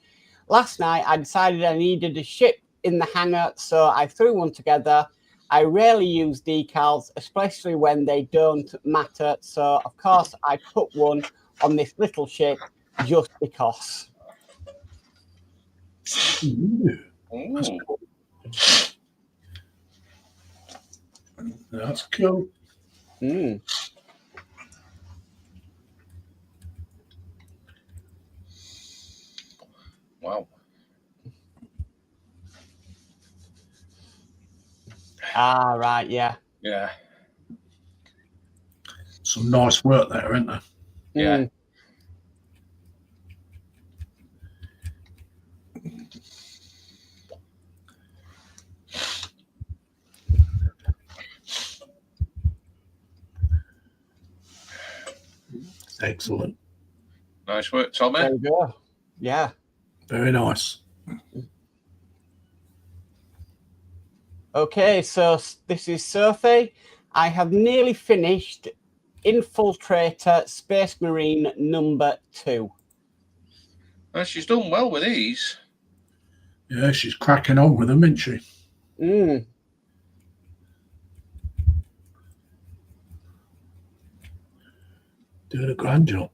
Last night, I decided I needed a ship in the hangar, so I threw one together. I rarely use decals, especially when they don't matter. So, of course, I put one on this little ship just because. Ooh. Ooh. That's cool. Mm. Wow. Ah, right, yeah. Yeah. Some nice work there, isn't there? Yeah. Mm. Excellent. Nice work, Tommy. There we go. Yeah. Very nice. Okay, so this is Sophie. I have nearly finished Infiltrator Space Marine number 2. Well, she's done well with these. Yeah, she's cracking on with them, isn't she? Mm. Doing a grand job.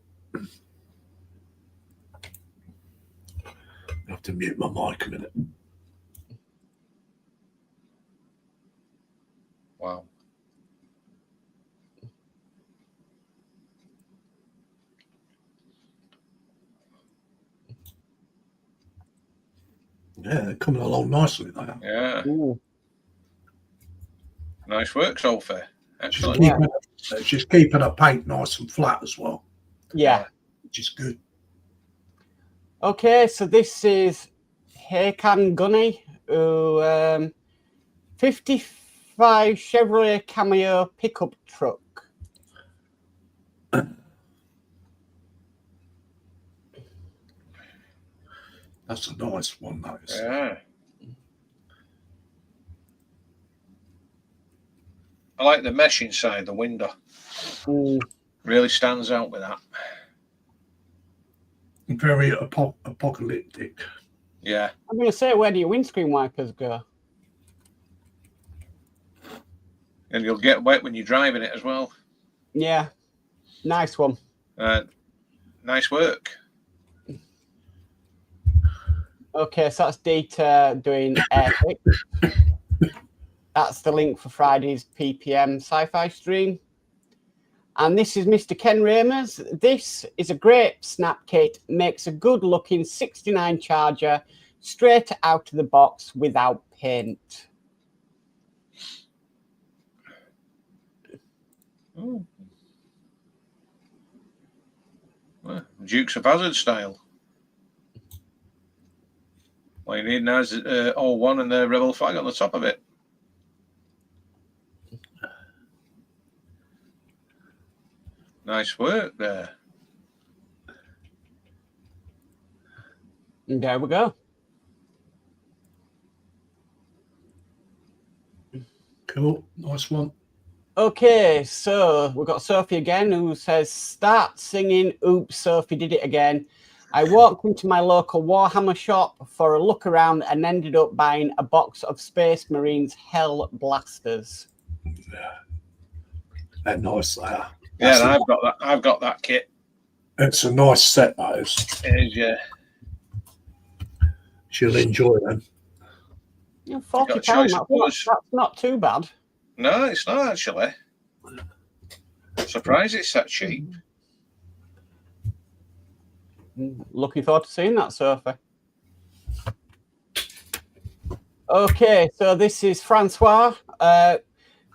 I have to mute my mic a minute. Wow. Yeah, they're coming along nicely there. Yeah. Ooh. Nice work, Sophie. She's Excellent. keeping her paint nice and flat as well, Yeah. which is good. Okay, so this is Hakan Gunny, who 55 Chevrolet Cameo pickup truck. That's a nice one, that is. Yeah. I like the mesh inside the window. Mm. Really stands out with that. Very apocalyptic. Yeah. I'm going to say, where do your windscreen wipers go? And you'll get wet when you're driving it as well. Yeah, nice one. Nice work. Okay, so that's Data doing Airpick. That's the link for Friday's PPM sci-fi stream. And this is Mr. Ken Ramers. This is a great snap kit, makes a good looking 69 Charger straight out of the box without paint. Oh. Well, Dukes of Hazzard style. All you need now is all one and the rebel flag on the top of it. Nice work there. And there we go. Cool. Nice one. Okay, so we've got Sophie again who says, start singing, oops, Sophie did it again. I walked into my local Warhammer shop for a look around and ended up buying a box of Space Marines Hell Blasters. They're nice there. Yeah, and I've got that kit. It's a nice set, that is. It is, yeah. She'll enjoy them. You know, £40, choice of that's colours. not too bad. No, it's not actually. Surprised it's that cheap. Looking forward to seeing that, Sophie. Okay, so this is Francois.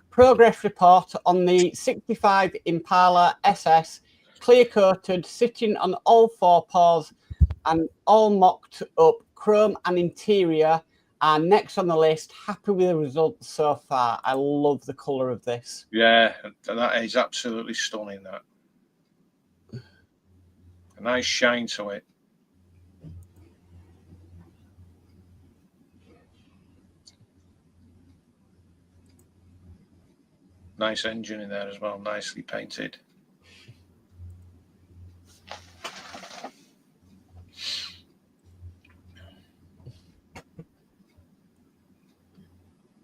Progress report on the 65 Impala SS, clear-coated, sitting on all four paws and all mocked up, chrome and interior. And next on the list, happy with the results so far. I love the colour of this. Yeah, that is absolutely stunning, that. A nice shine to it. Nice engine in there as well, nicely painted.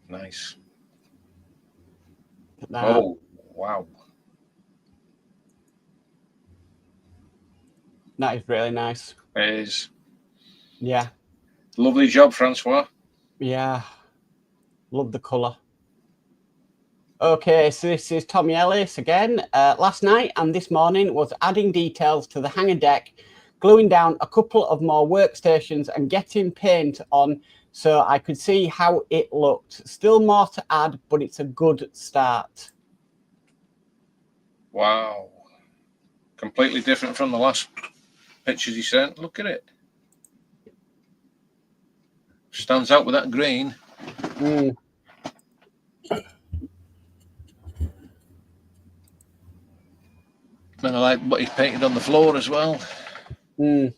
Nice. Oh, wow. That is really nice. It is. Yeah. Lovely job, Francois. Yeah. Love the colour. Okay, so this is Tommy Ellis again. Last night and this morning was adding details to the hangar deck, gluing down a couple of more workstations and getting paint on so I could see how it looked. Still more to add, but it's a good start. Wow. Completely different from the last pictures you sent. Look at it. Stands out with that green. Mm. And I like what he painted on the floor as well. Mm.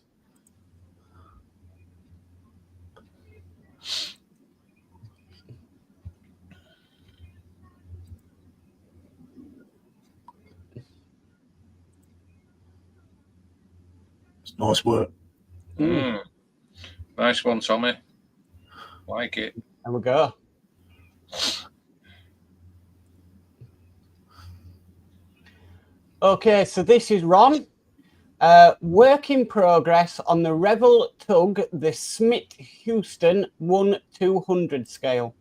It's nice work. Mm. Nice one, Tommy. Like it. There we go. Okay, so this is Ron. Work in progress on the Revel Tug, the Smith Houston 1/200 scale.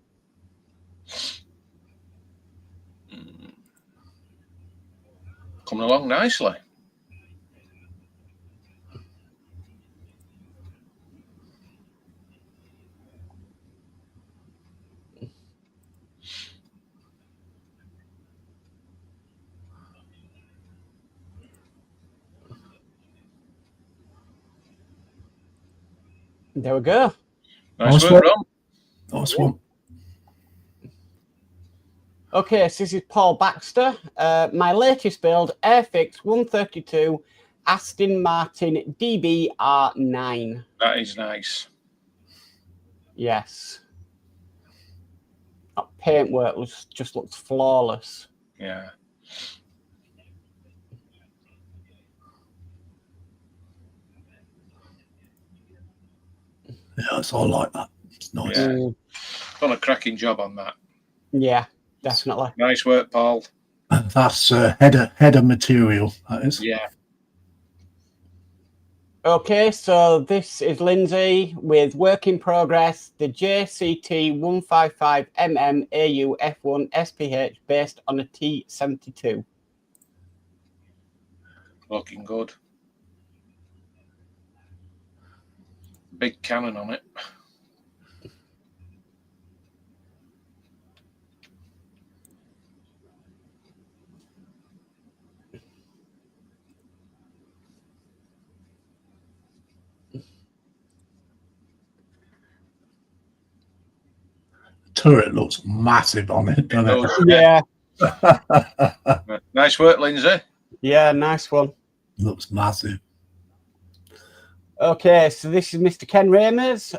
Coming along nicely. There we go. Nice Nice work, one. Ron. Nice one. Okay, so this is Paul Baxter. My latest build, Airfix 132 Aston Martin DBR9. That is nice. Yes. That paintwork just looks flawless. Yeah. Yes, I like that. It's nice. Yeah. Mm, Done a cracking job on that. yeah, definitely. Nice work, Paul. And that's header material. That is. Yeah. Okay, so this is Lindsay with work in progress, the JCT 155mm AU F1 SPH based on a T72. Looking good. Big cannon on it. Turret looks massive on it, doesn't it? Yeah, Nice work, Lindsay. yeah, nice one. Looks massive. Okay, so this is Mr. Ken Ramers.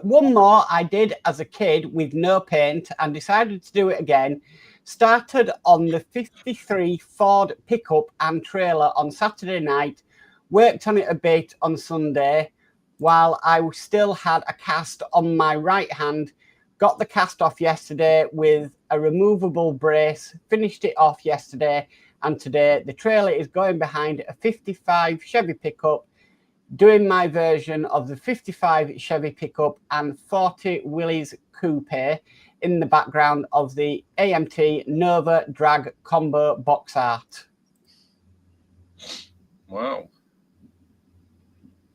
One more I did as a kid with no paint and decided to do it again. Started on the 53 Ford pickup and trailer on Saturday night. Worked on it a bit on Sunday while I still had a cast on my right hand. Got the cast off yesterday with a removable brace. Finished it off yesterday. And today the trailer is going behind a 55 Chevy pickup, doing my version of the 55 Chevy pickup and 40 Willys coupe in the background of the AMT Nova drag combo box art. Wow.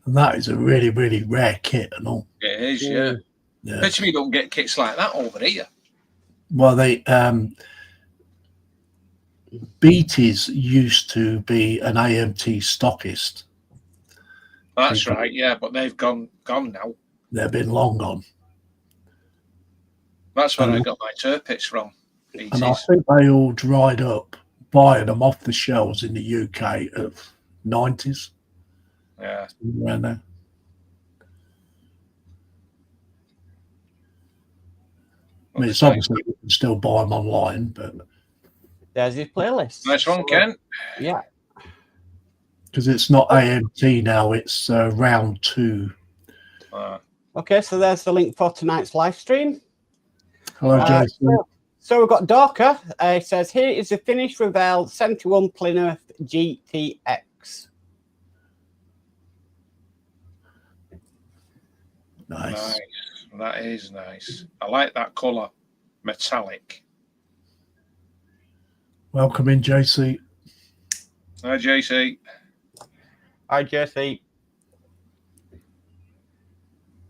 And that is a really, really rare kit and all. It is, yeah. Yeah. Bet you don't get kits like that over here. Well, they Beatties used to be an AMT stockist. That's right, yeah, but they've gone now. They've been long gone. That's where I got my Turpits from. And I think they all dried up buying them off the shelves in the UK of 90s. Yeah. Around there. I mean, it's obviously you can still buy them online, but There's his playlist. Nice one, Ken. Yeah. because it's not AMT now, it's round 2. Okay, so there's the link for tonight's live stream. Hello, Jason. So we've got Dorker. It says, here is the finished Revell 71 Plymouth GTX. Nice. That is nice. I like that colour. Metallic. Welcome in, JC. Hi, JC. Hi, Jesse.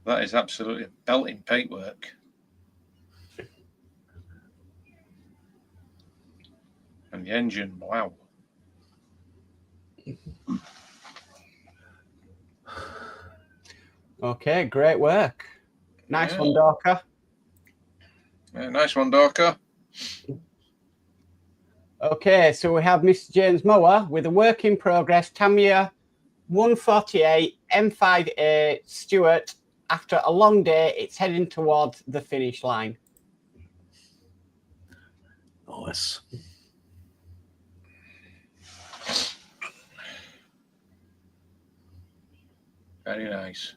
That is absolutely belting paintwork. And the engine, wow. Okay, great work. Nice Yeah. one, Dorker. Yeah, nice one, Dorker. Okay, so we have Mr. James Mower with a work in progress, Tamiya 148 M5A Stuart. After a long day, it's heading towards the finish line. Nice. Very nice.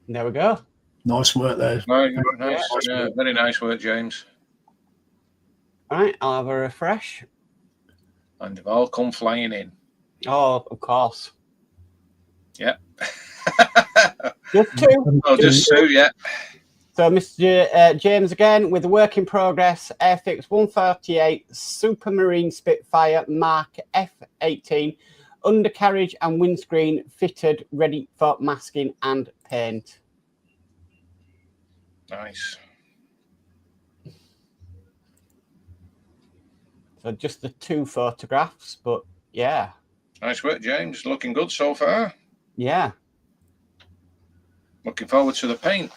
There we go. Nice work there. Nice. Yeah, very nice work, James. All right, I'll have a refresh. And they've all come flying in. Oh, of course. Yep. Just two. Oh, just two, yeah. So, Mr. James again with the work in progress, Airfix 138 Supermarine Spitfire Mark F18, undercarriage and windscreen fitted, ready for masking and paint. Nice. So, just the two photographs, but yeah. Nice work, James. Looking good so far. Yeah. Looking forward to the paint.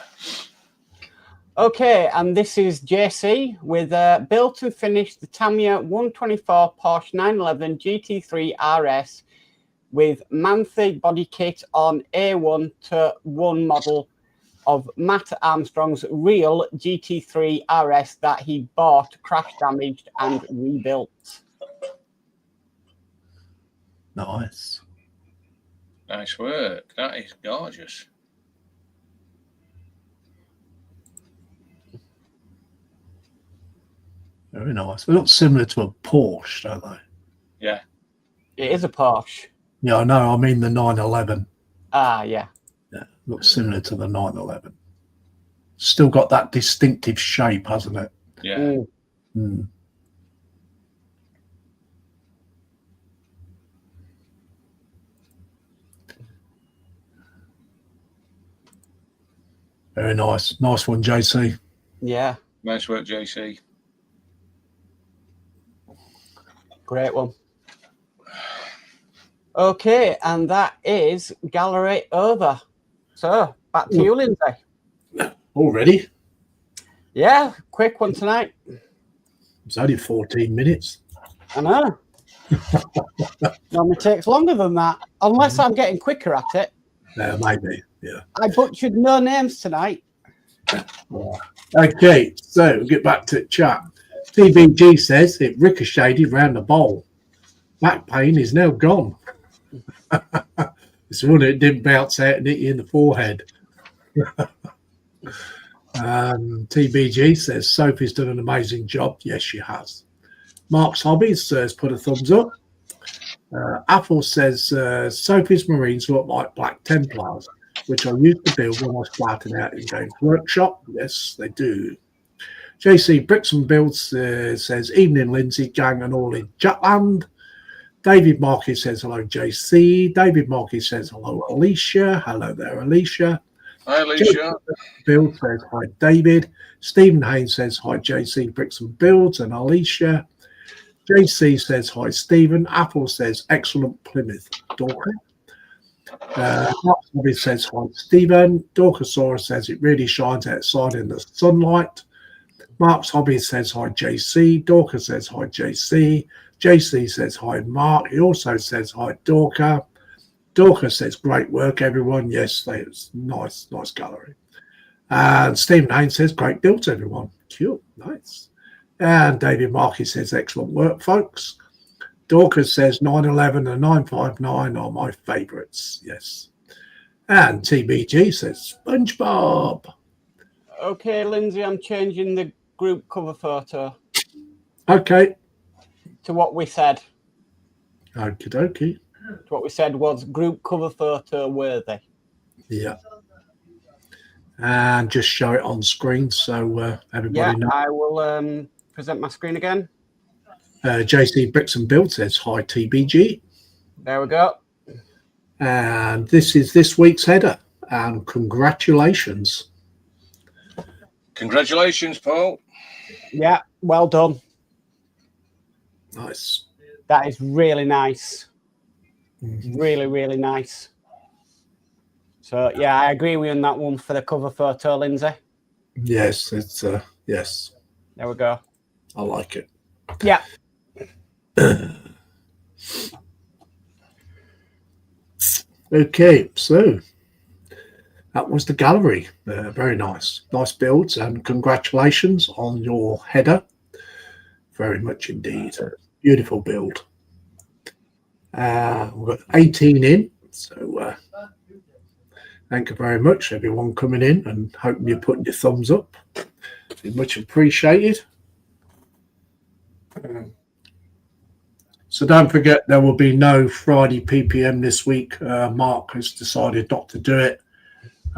Okay, and this is JC with built and finished the Tamiya 124 Porsche 911 GT3 RS with Manthe body kit on A1 to 1 model of Matt Armstrong's real GT3 RS that he bought, crash damaged and rebuilt. Nice. Nice work. That is gorgeous. Very nice. They look similar to a Porsche, don't they? Yeah. It is a Porsche. Yeah, I know. I mean the 911. Ah, yeah. Yeah, looks similar to the 911. Still got that distinctive shape, hasn't it? Yeah. Mm. Mm. Very nice. Nice one, JC. Yeah, Nice work, JC. great one. Okay, and that is gallery over. So, back to you, Lindsay. Already? Yeah, quick one tonight. It's only 14 minutes. I know. Normally takes longer than that, unless I'm getting quicker at it. Maybe, yeah. I butchered no names tonight. Okay, so we'll get back to chat. TBG says it ricocheted round the bowl. Back pain is now gone. It's one that didn't bounce out and hit you in the forehead. TBG says Sophie's done an amazing job. Yes, she has. Mark's Hobbies has put a thumbs up. Apple says Sophie's Marines look like Black Templars, which I used to build when I was starting out in Games Workshop. Yes, they do. JC Bricks and Builds says, evening, Lindsay, gang, and all in Jutland. David Markey says, hello, JC. David Markey says, hello, Alicia. Hello there, Alicia. Hi, Alicia. Bill says, hi, David. Stephen Haynes says, hi, JC Bricks and Builds and Alicia. JC says, hi, Stephen. Apple says, excellent Plymouth. Dorker. Mark says, hi, Stephen. Dorkosaurus says, it really shines outside in the sunlight. Mark's Hobby says, hi, JC. Dorker says, hi, JC. JC says, hi, Mark. He also says, hi, Dorker. Dorker says, great work, everyone. Yes, it's nice gallery. And Stephen Haynes says, great build, everyone. Cool, nice. And David Markey says, excellent work, folks. Dorcas says 911 and 959 are my favourites. Yes. And TBG says SpongeBob. Okay, Lindsay, I'm changing the group cover photo Okay. to what we said. Okie dokie. what we said was group cover photo worthy. Yeah. And just show it on screen so everybody knows. I will present my screen again. JC Bricks and Build says hi TBG. There we go. And this is this week's header. And congratulations. Congratulations, Paul. Yeah, well done. Nice. That is really nice. Really, really nice. So yeah, I agree with you on that one for the cover photo, Lindsay. Yes, it's yes. There we go. I like it. Yeah. Okay, so that was the gallery. Very nice. Nice builds and congratulations on your header. Very much indeed. Beautiful build. We've got 18 in, so thank you very much, everyone coming in, and hoping you're putting your thumbs up. Be much appreciated. So don't forget, there will be no Friday PPM this week. Mark has decided not to do it,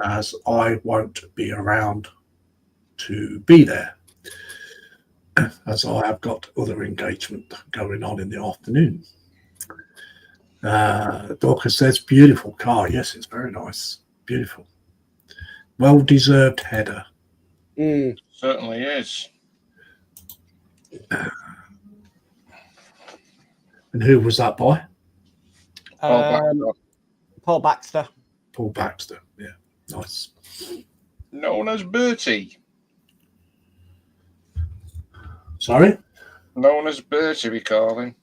as I won't be around to be there, as I have got other engagement going on in the afternoon. Dorcas says, beautiful car. Yes, it's very nice. Beautiful. Well-deserved header. Certainly is. And who was that by? Paul Baxter. Paul Baxter. Yeah, nice. Known as Bertie. Sorry? Known as Bertie, we call him.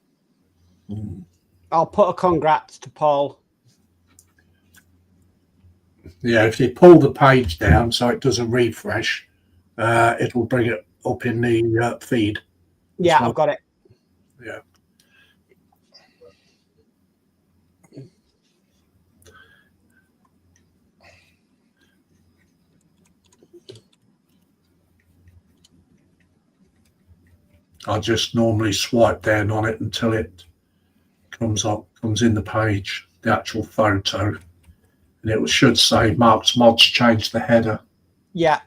I'll put a congrats to Paul. Yeah, if you pull the page down so it does a refresh, it will bring it up in the feed. Yeah, So, I've got it. Yeah. I just normally swipe down on it until it comes in the page, the actual photo, and it should say Mark's Mods changed the header. Yeah.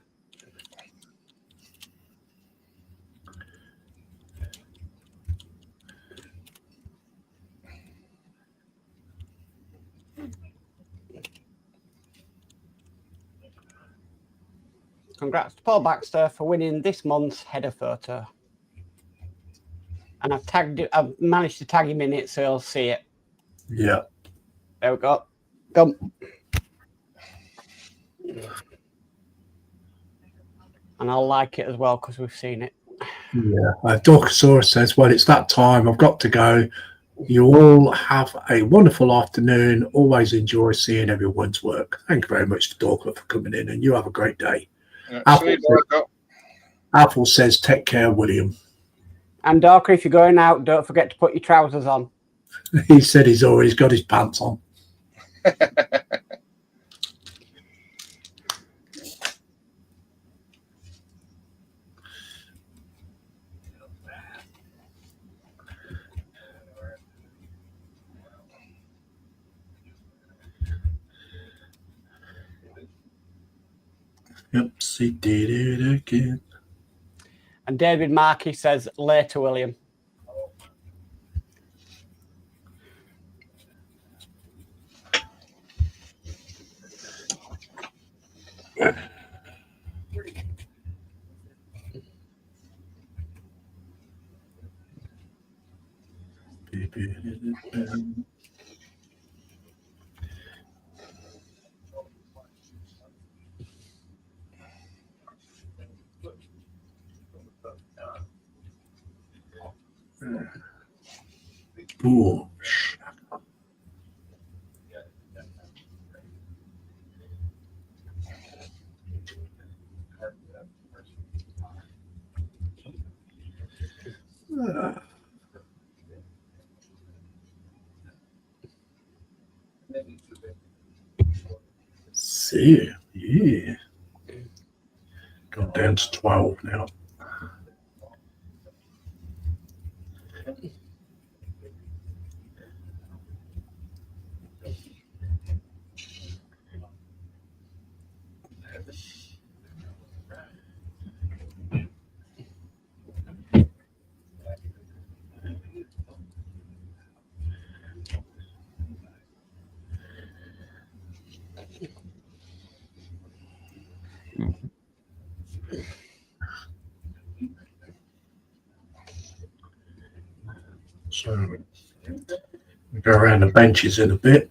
Congrats to Paul Baxter for winning this month's header photo. And I've managed to tag him in it, so he'll see it. Yeah. There we go. Come. And I'll like it as well because we've seen it. Yeah. Dorcosaurus says, well, it's that time. I've got to go. You all have a wonderful afternoon. Always enjoy seeing everyone's work. Thank you very much to Dorca for coming in, and you have a great day. Apple says, take care, William. And Dorca, if you're going out, don't forget to put your trousers on. He said he's always got his pants on. Yep, he did it again. And David Markey says, later, William. Ooh. See, yeah. Gone down to 12 now. So we go around the benches in a bit.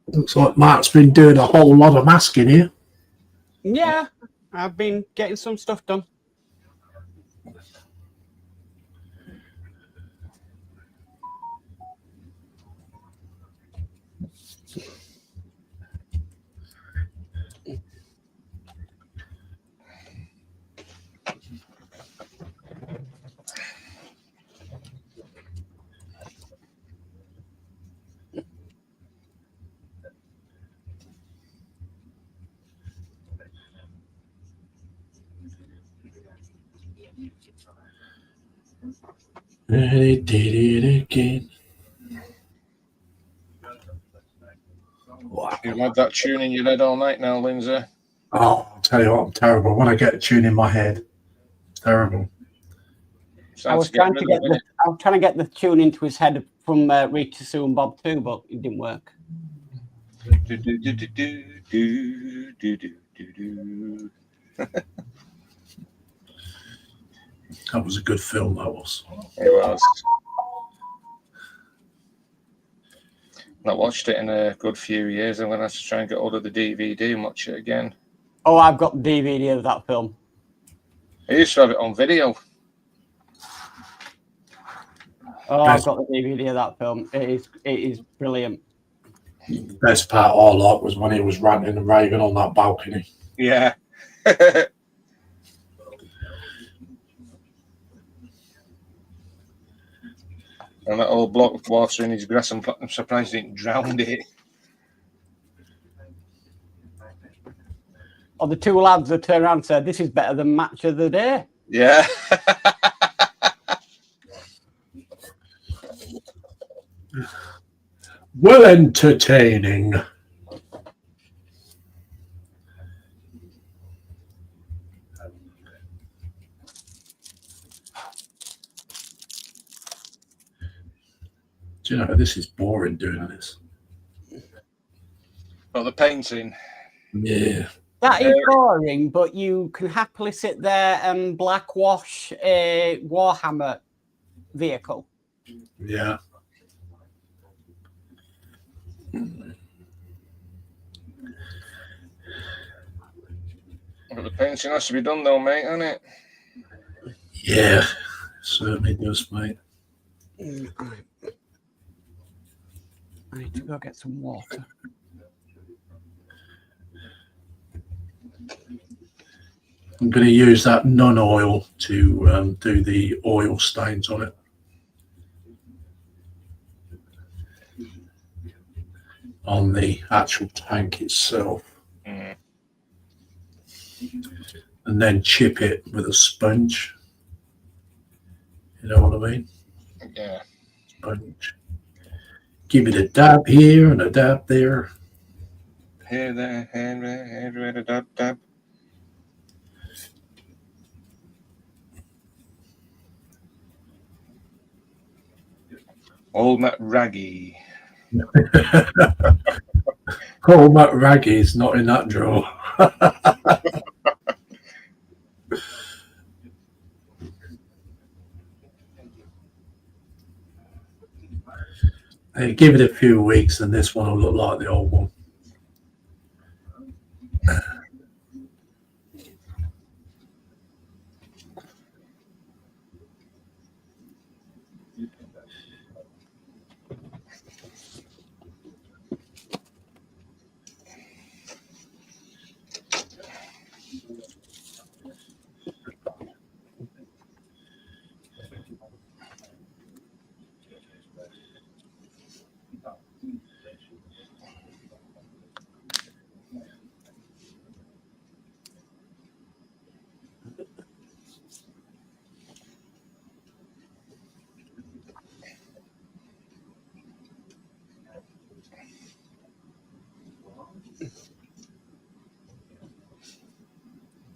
Looks like Mark's been doing a whole lot of masking here. Yeah, I've been getting some stuff done. They did it again. Wow. You've had that tune in your head all night now, Lindsay. Oh, I'll tell you what, I'm terrible. When I get a tune in my head, it's terrible. I was trying to get the tune into his head from Rita Sue and Bob too, but it didn't work. That was a good film, that was. It was. Not watched it in a good few years. I'm going to have to try and get hold of the DVD and watch it again. Oh, I've got the DVD of that film. I used to have it on video. Oh, I've got the DVD of that film. It is brilliant. The best part I like was when he was ranting and raving on that balcony. Yeah. And that old block of water in his grass, I'm surprised he didn't drown it. Or the two lads that turned around and said, "This is better than Match of the Day." Yeah. Well entertaining. Do you know, this is boring doing this. Well, the painting. Yeah. That is boring, but you can happily sit there and blackwash a Warhammer vehicle. Yeah. But the painting has to be done though, mate, hasn't it? Yeah, certainly does, mate. I need to go get some water. I'm going to use that non-oil to do the oil stains on it. On the actual tank itself. Mm. And then chip it with a sponge. You know what I mean? Yeah. Sponge. Give it a dab here and a dab there. Here, there, here, dab, dab. Old Matt Raggy. Oh, Matt Raggy's not in that drawer. Hey, give it a few weeks and this one will look like the old one.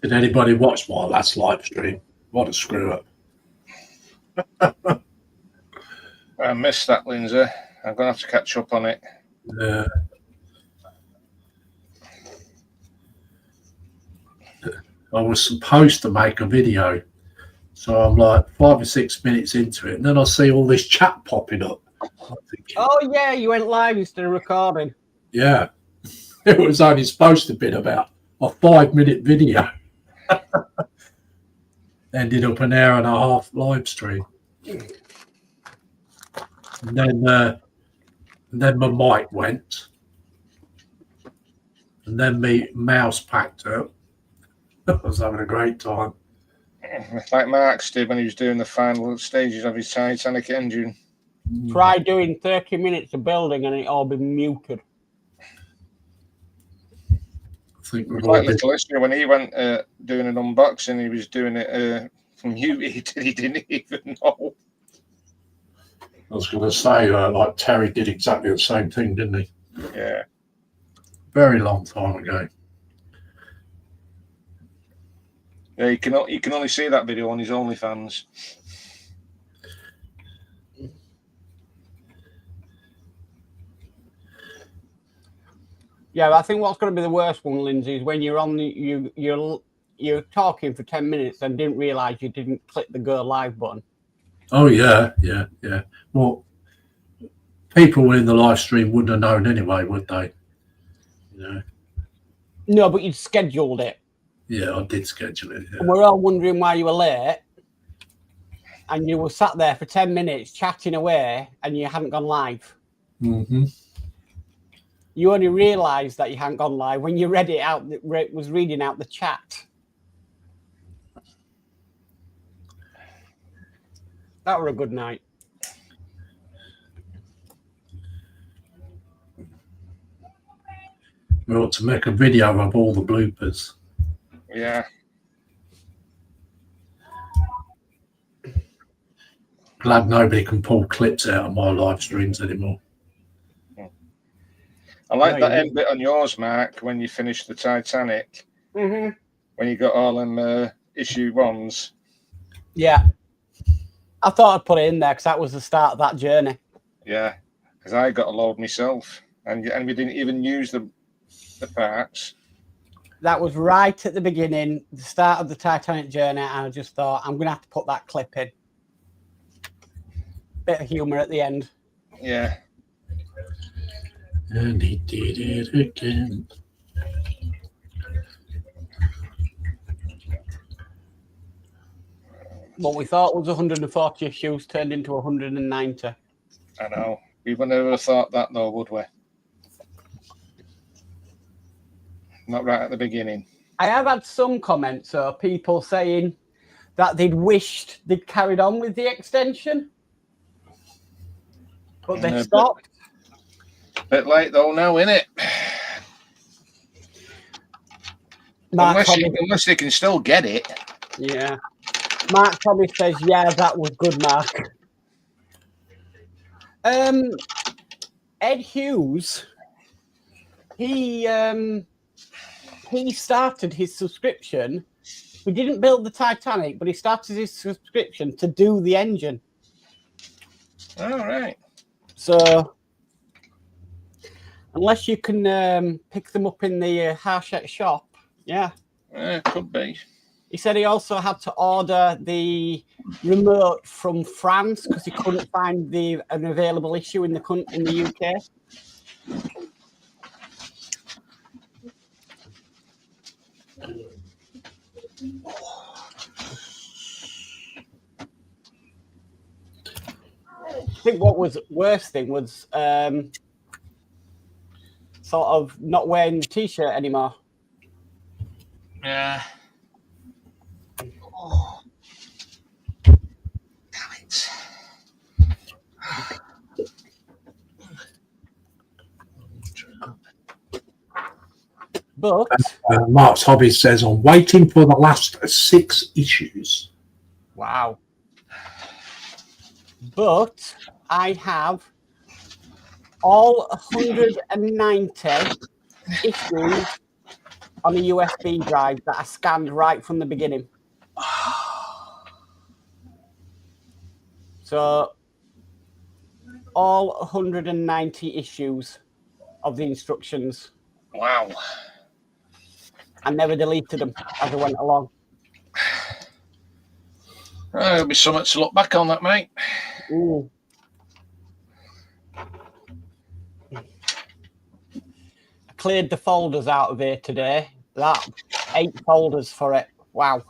Did anybody watch my last live stream? What a screw up. I missed that, Lindsay. I'm going to have to catch up on it. Yeah. I was supposed to make a video, so I'm like 5 or 6 minutes into it, and then I see all this chat popping up. I'm thinking, Oh yeah, you went live instead of recording. yeah, it was only supposed to be about a 5-minute video. Ended up an hour and a half live stream, and then my mic went, and then my mouse packed up. I was having a great time. Like Marx did when he was doing the final stages of his Titanic engine. Try doing 30 minutes of building and it all be muted. I think we've all Like been, little listener, when he went doing an unboxing, he was doing it muted. He didn't even know. I was going to say, like Terry did exactly the same thing, didn't he? Yeah. Very long time ago. Yeah, you can only see that video on his OnlyFans. Yeah, I think what's going to be the worst one, Lindsay, is when you're on you're talking for 10 minutes and didn't realise you didn't click the go live button. Oh yeah. Well, people in the live stream wouldn't have known anyway, would they? You know. No, but you'd scheduled it. Yeah, I did schedule it. Yeah. And we're all wondering why you were late. And you were sat there for 10 minutes chatting away and you hadn't gone live. Mm-hmm. You only realised that you hadn't gone live when you read it out, was reading out the chat. That were a good night. We ought to make a video of all the bloopers. Yeah. Glad nobody can pull clips out of my live streams anymore. I like that end bit on yours, Mark, when you finished the Titanic. Mm-hmm. When you got all them issue ones. Yeah. I thought I'd put it in there because that was the start of that journey. Yeah, because I got a load myself, and we didn't even use the parts. That was right at the beginning, the start of the Titanic journey, and I just thought I'm going to have to put that clip in. Bit of humour at the end. Yeah. And he did it again. What we thought was 140 issues turned into 190. I know. We would never have thought that, though, would we? Not right at the beginning. I have had some comments of people saying that they'd wished they'd carried on with the extension, but they stopped. Bit late, though, now, innit? Unless they can still get it. Yeah. Mark probably says, yeah, that was good, Mark. Ed Hughes, he started his subscription. He didn't build the Titanic, but he started his subscription to do the engine. All right. So, unless you can pick them up in the Harshett shop, yeah. Could be. He said he also had to order the remote from France because he couldn't find an available issue in the UK. I think what was worst thing was sort of not wearing the t-shirt anymore. Yeah. Oh. Damn it. But Mark's Hobby says, I'm waiting for the last 6 issues. Wow. But I have all 190 issues on a USB drive that I scanned right from the beginning. So all 190 issues of the instructions. Wow. I never deleted them as I went along. There'll be something to look back on, that, mate. Ooh. I cleared the folders out of here today. That 8 folders for it. Wow.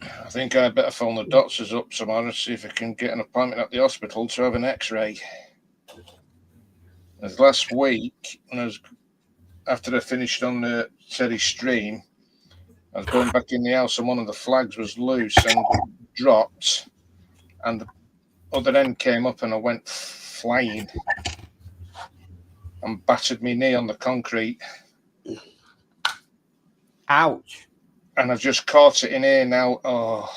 I think I'd better phone the doctors up tomorrow and see if I can get an appointment at the hospital to have an X-ray. As last week, after I finished on the Teddy stream, I was going back in the house and one of the flags was loose and dropped, and the other end came up and I went flying and battered my knee on the concrete. Ouch. And I've just caught it in here now. Oh,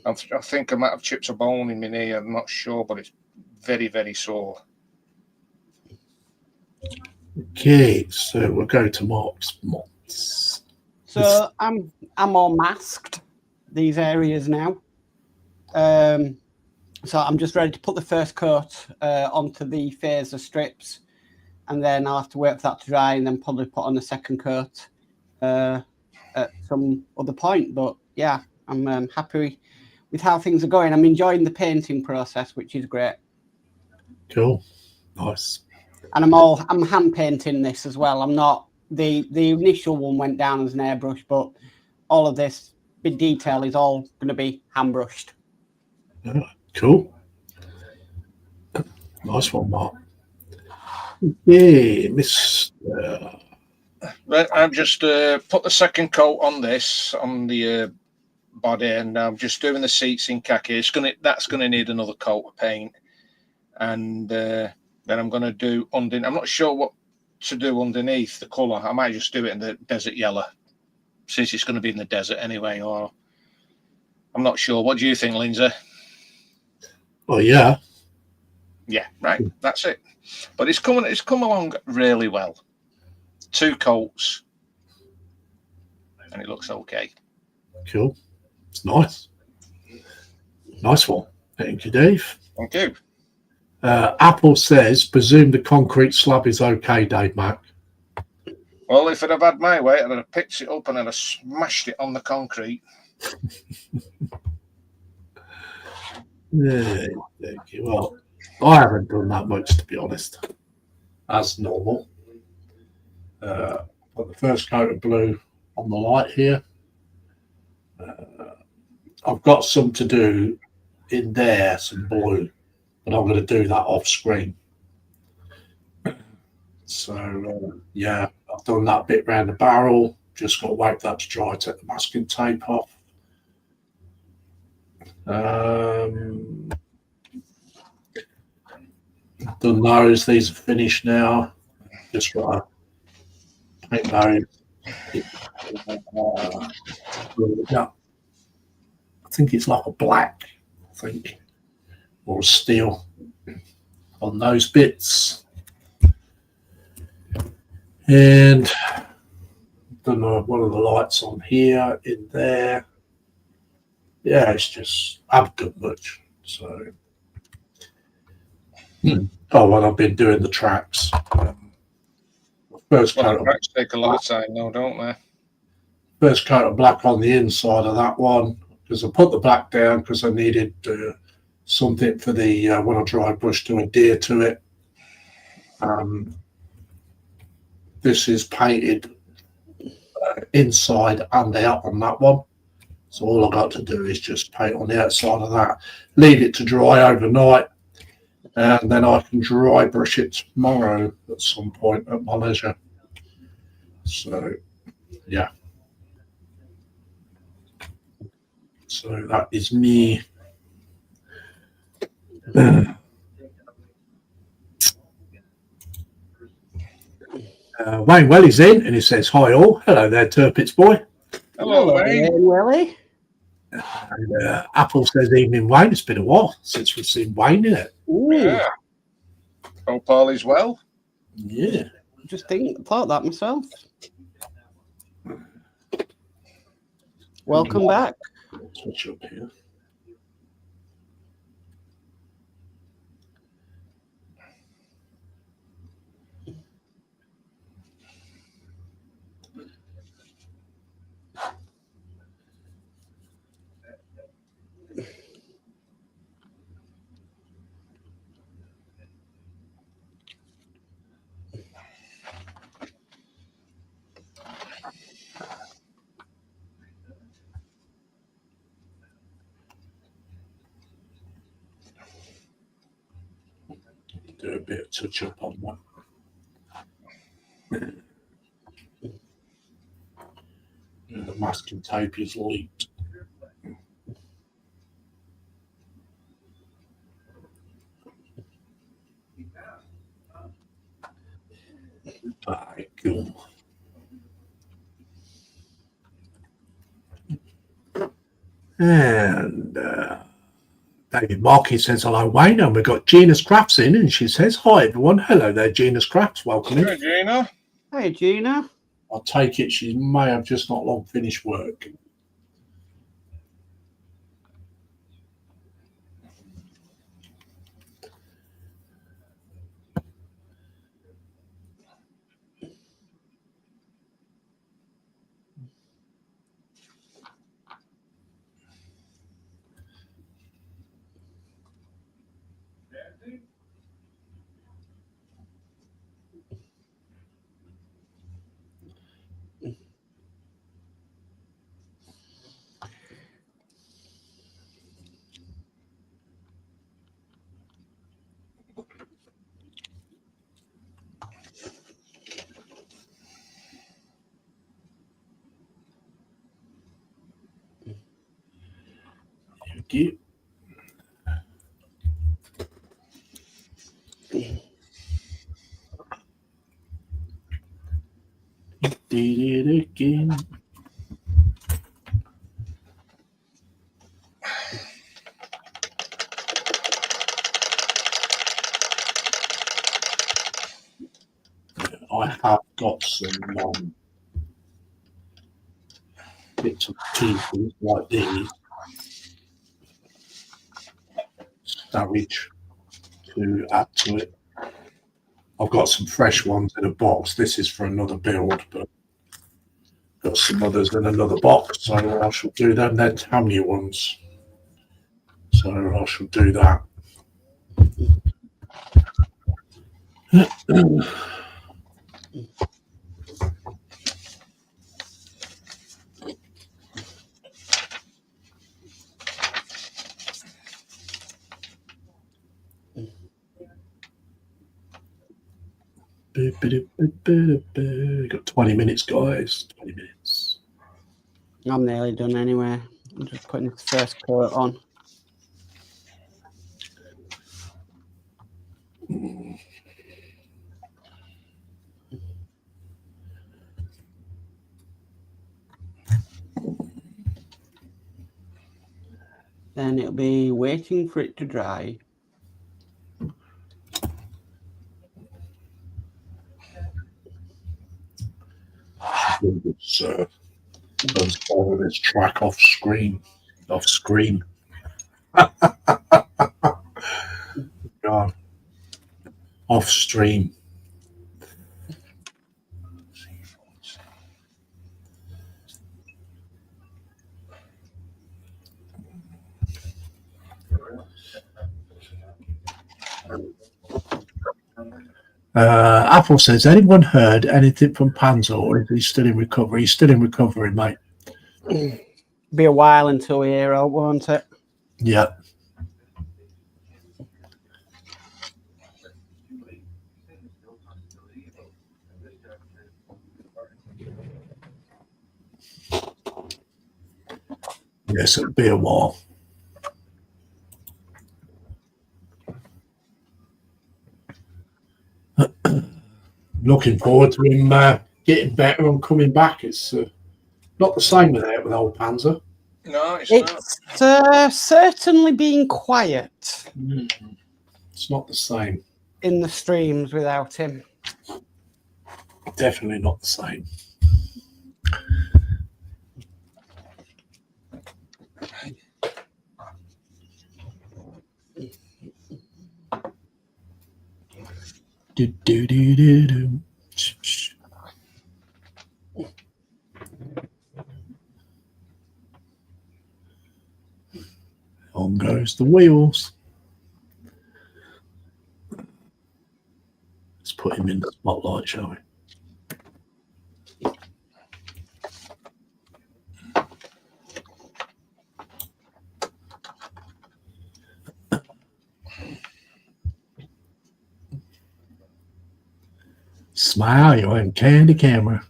I think I might have chipped a bone in my knee. I'm not sure, but it's very, very sore. Okay, so we'll go to Mark's mods. So I'm all masked these areas now. So I'm just ready to put the first coat onto the phaser strips, and then I'll have to wait for that to dry and then probably put on a second coat at some other point. But yeah, I'm happy with how things are going. I'm enjoying the painting process, which is great. Cool. Nice. And I'm hand painting this as well. I'm not the initial one went down as an airbrush, but all of this big detail is all going to be hand brushed. Yeah, cool. Nice one, Mark. Yeah, Mr. Right, I've just put the second coat on this on the body, and I'm just doing the seats in khaki. That's gonna need another coat of paint, and then I'm gonna do underneath. I'm not sure what to do underneath the colour. I might just do it in the desert yellow, since it's going to be in the desert anyway. Or I'm not sure. What do you think, Lindsay? Oh yeah. Yeah, right. That's it. But it's come along really well. 2 coats, and it looks okay. Cool. It's nice. Nice one. Thank you, Dave. Thank you. Apple says, presume the concrete slab is okay, Dave Mac. Well, if I'd have had my way, I'd have picked it up and I'd have smashed it on the concrete. Yeah, thank you. Well, I haven't done that much, to be honest. As normal. Put the first coat of blue on the light here. I've got some to do in there, some blue, but I'm going to do that off screen. So, yeah, I've done that bit round the barrel. Just got to wait for that to dry, take the masking tape off. Done those. These are finished now. Just got to paint those. I think it's like a black, or a steel on those bits. And done one of the lights on here, in there. Yeah, it's just, I haven't done much. So, oh, and I've been doing the tracks. First coat of, tracks take a lot of time, though, don't they? First coat of black on the inside of that one, because I put the black down because I needed something for the when I dry brush to adhere to it. This is painted inside and out on that one. So all I've got to do is just paint on the outside of that, leave it to dry overnight, And then I can dry brush it tomorrow at some point at my leisure. So, yeah. So that is me. Wayne Welly's in and he says, "Hi all. Hello there, Turpit's boy." Hello, Wayne. Willie. And Apple says, "Evening, Wayne. It's been a while since we've seen Wayne in it." Yeah. Hope all is well. Yeah. Just thought that myself. Welcome back. Switch up here. Do a bit of touch up on that. The masking tape is leaked. Cool. And David Markey says, "Hello, Wayne." And we've got Gina's Crafts in, and she says, "Hi, everyone. Hello there, Gina's Crafts. Welcome in." Good, Gina. Hi, Gina. I take it she may have just not long finished work. Thank you. Did it again. I have got some bits of pieces like these storage to add to it. I've got some fresh ones in a box. This is for another build, but got some others in another box, so I shall do them. They're Tamiya ones, so I shall do that. Got 20 minutes, guys. 20 minutes. I'm nearly done anyway. I'm just putting this first coat on. Then it'll be waiting for it to dry. So let's follow this track off screen. God. Off stream. Apple says, "Anyone heard anything from Panzer, or is he still in recovery?" He's still in recovery, mate. Be a while until we hear out, won't it? Yeah. Yes, it'll be a while. Looking forward to him getting better and coming back. It's not the same with old Panzer. No, it's not. It's certainly been quiet It's not the same. in the streams without him. Definitely not the same. Do, do, do, do, do. On goes the wheels. Let's put him in the spotlight, shall we? Smile, you're in candy camera.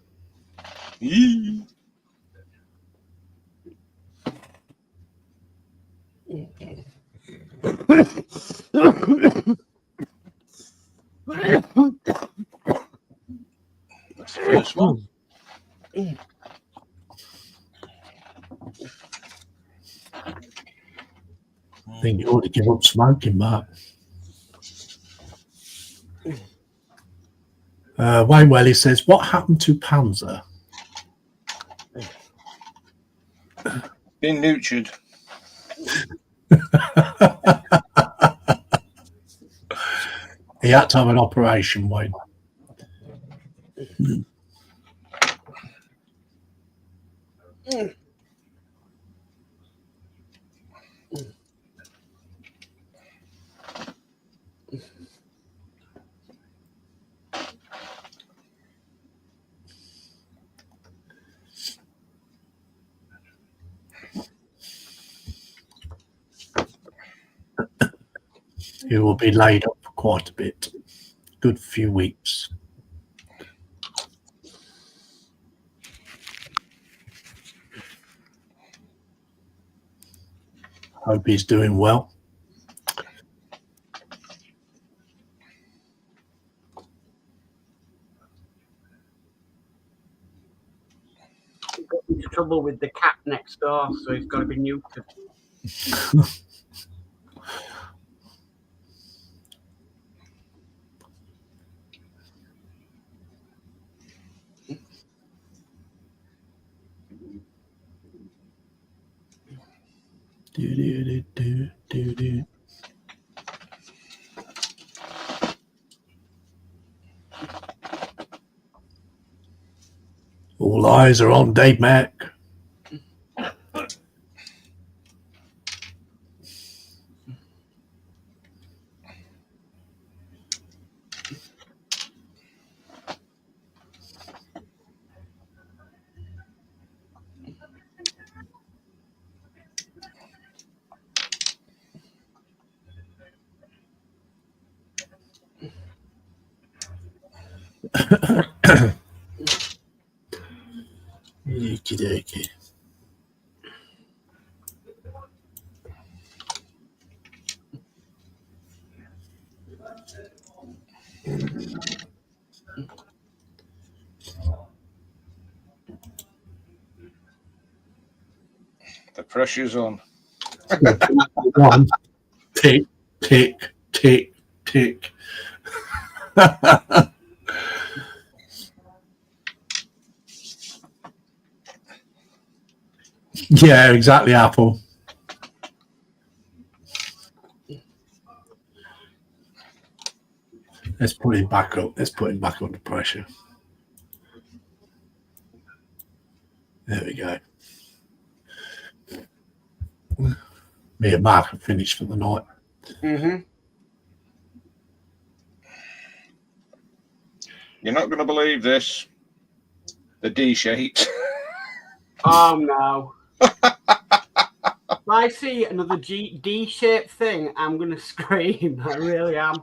That's the first one. I think you ought to give up smoking, Mark. Wayne Welly says, what happened to Panzer? Been nurtured. He had to have an operation, Wayne. He will be laid up for quite a bit. Good few weeks. Hope he's doing well. He got into trouble with the cat next door, so he's got to be neutered. Do, do, do, do, do, do. All eyes are on Dave Mack. Okie dokie. The pressure's on. One, tick, tick, tick, tick. Yeah, exactly, Apple. Let's put him back up. Let's put him back under pressure. There we go. Me and Mark have finished for the night. Mm-hmm. You're not going to believe this. The D-shaped. Oh no. If I see another D-shaped thing, I'm going to scream. I really am.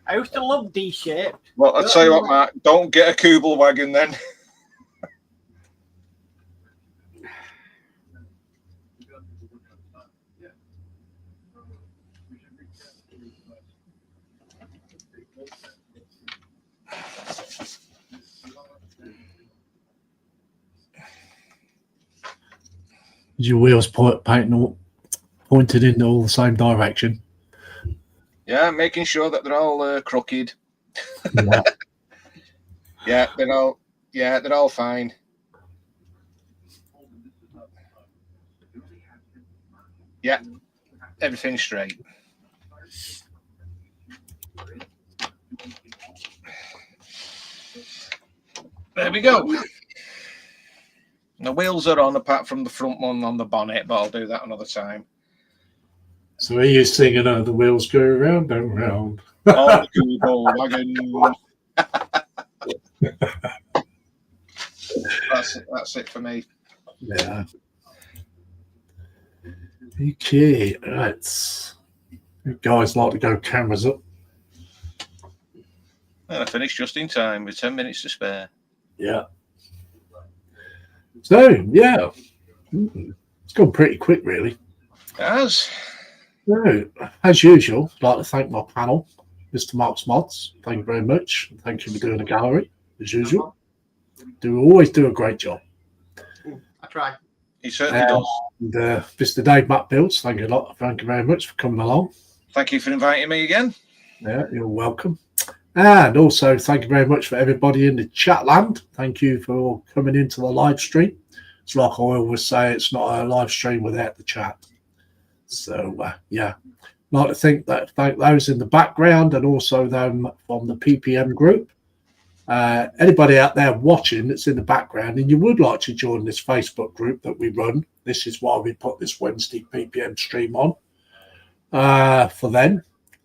I used to love D-shaped. Well, I'll tell you what, Mark. Don't get a Kubel wagon then. Your wheels pointed in all the same direction. Yeah, making sure that they're all crooked. Yeah. Yeah, they're all fine. Yeah, everything's straight. There we go. The wheels are on, apart from the front one on the bonnet, but I'll do that another time. So are you singing the wheels go round and round? On the Kubo wagon. That's it for me. Yeah. Okay, right. You guys like to go cameras up? And I finished just in time with 10 minutes to spare. Yeah. So, yeah. It's gone pretty quick, really. It has. So, as usual, I'd like to thank my panel, Mr. Mark's Mods. Thank you very much. Thank you for doing the gallery, as usual. Always do a great job. I try. He certainly does. And Mr. Dave Matt Builds, thank you a lot. Thank you very much for coming along. Thank you for inviting me again. Yeah, you're welcome. And also, thank you very much for everybody in the chat land. Thank you for coming into the live stream. It's like I always say, it's not a live stream without the chat. So, yeah. I'd like to thank those in the background and also them from the PPM group. Anybody out there watching that's in the background and you would like to join this Facebook group that we run, this is why we put this Wednesday PPM stream on for them.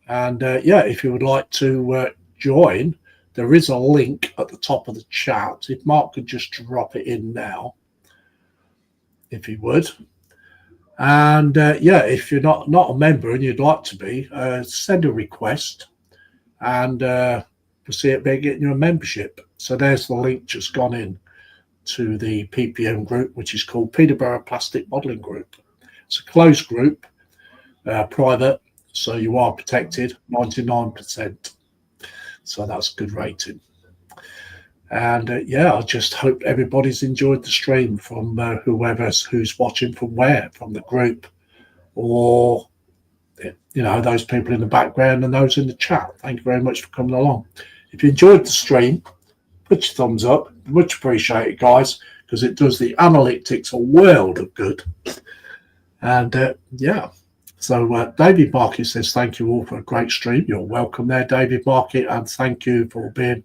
And yeah, if you would like to join, there is a link at the top of the chat. If Mark could just drop it in now, if he would. And yeah, if you're not a member and you'd like to be, send a request and we'll see it by getting you a membership. So there's the link just gone in to the PPM group, which is called Peterborough Plastic Modelling Group. It's a closed group, private, so you are protected 99%. So that's a good rating. And yeah, I just hope everybody's enjoyed the stream from who's watching from where, from the group or, you know, those people in the background and those in the chat. Thank you very much for coming along. If you enjoyed the stream, put your thumbs up. Much appreciated, guys, because it does the analytics a world of good. And yeah, so David Markey says, thank you all for a great stream. You're welcome there, David Markey, and thank you for being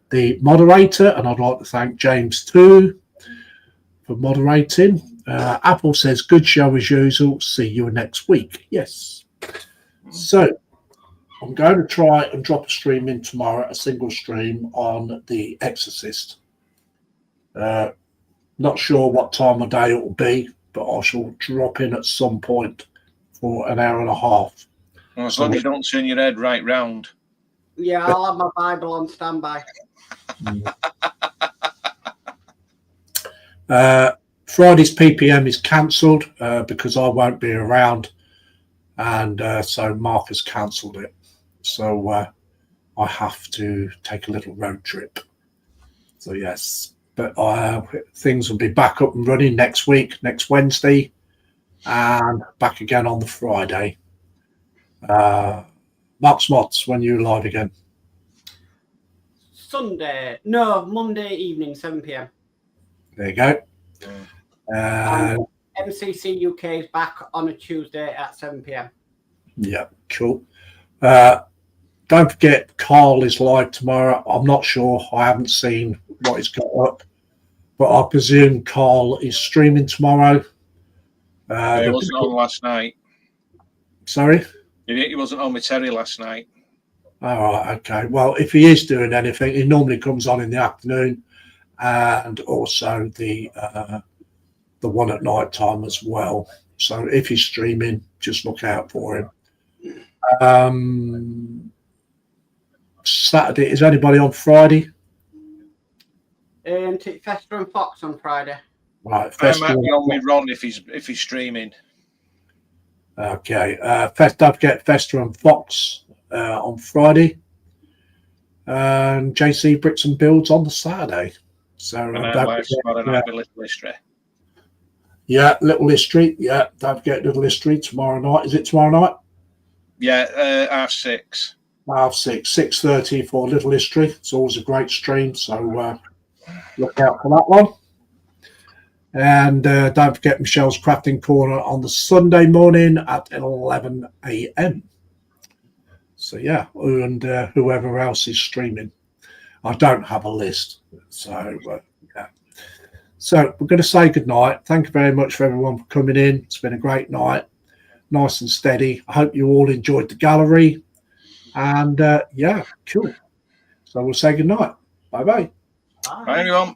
the moderator. And I'd like to thank James too for moderating. Apple says, good show as usual. See you next week. Yes. So I'm going to try and drop a stream in tomorrow, a single stream on The Exorcist. Not sure what time of day it will be, but I shall drop in at some point for an hour and a half. Well, as long as you don't turn your head right round. Yeah, I'll have my Bible on standby. Friday's PPM is cancelled because I won't be around, and so Mark has cancelled it. So I have to take a little road trip. So yes, but things will be back up and running next week, next Wednesday, and back again on the Friday. Mark's Mods, when you live again? Monday evening, 7 p.m. There you go. MCC UK is back on a Tuesday at 7 p.m. Yeah, cool. Don't forget, Carl is live tomorrow. I'm not sure. I haven't seen what he's got up, but I presume Carl is streaming tomorrow. He wasn't on last night. Sorry? He wasn't on with Terry last night. All right, okay. Well, if he is doing anything, he normally comes on in the afternoon and also the one at night time as well. So if he's streaming, just look out for him. Saturday, is anybody on Friday? Fester and Fox on Friday. I Right, might be on with Ron if he's streaming. Okay, don't forget Fester and Fox on Friday, and JC Bricks and Builds on the Saturday. So and I'm live tomorrow night with Little History. Yeah, Little History. Yeah, don't forget Little History tomorrow night. Is it tomorrow night? Yeah, 6:30. 6:30 for Little History. It's always a great stream, so look out for that one. And don't forget Michelle's Crafting Corner on the Sunday morning at 11 a.m. So yeah, and whoever else is streaming. I don't have a list, so yeah. So we're going to say goodnight. Thank you very much for everyone for coming in. It's been a great night, nice and steady. I hope you all enjoyed the gallery. And yeah, cool. So we'll say goodnight. Bye-bye. Bye, everyone.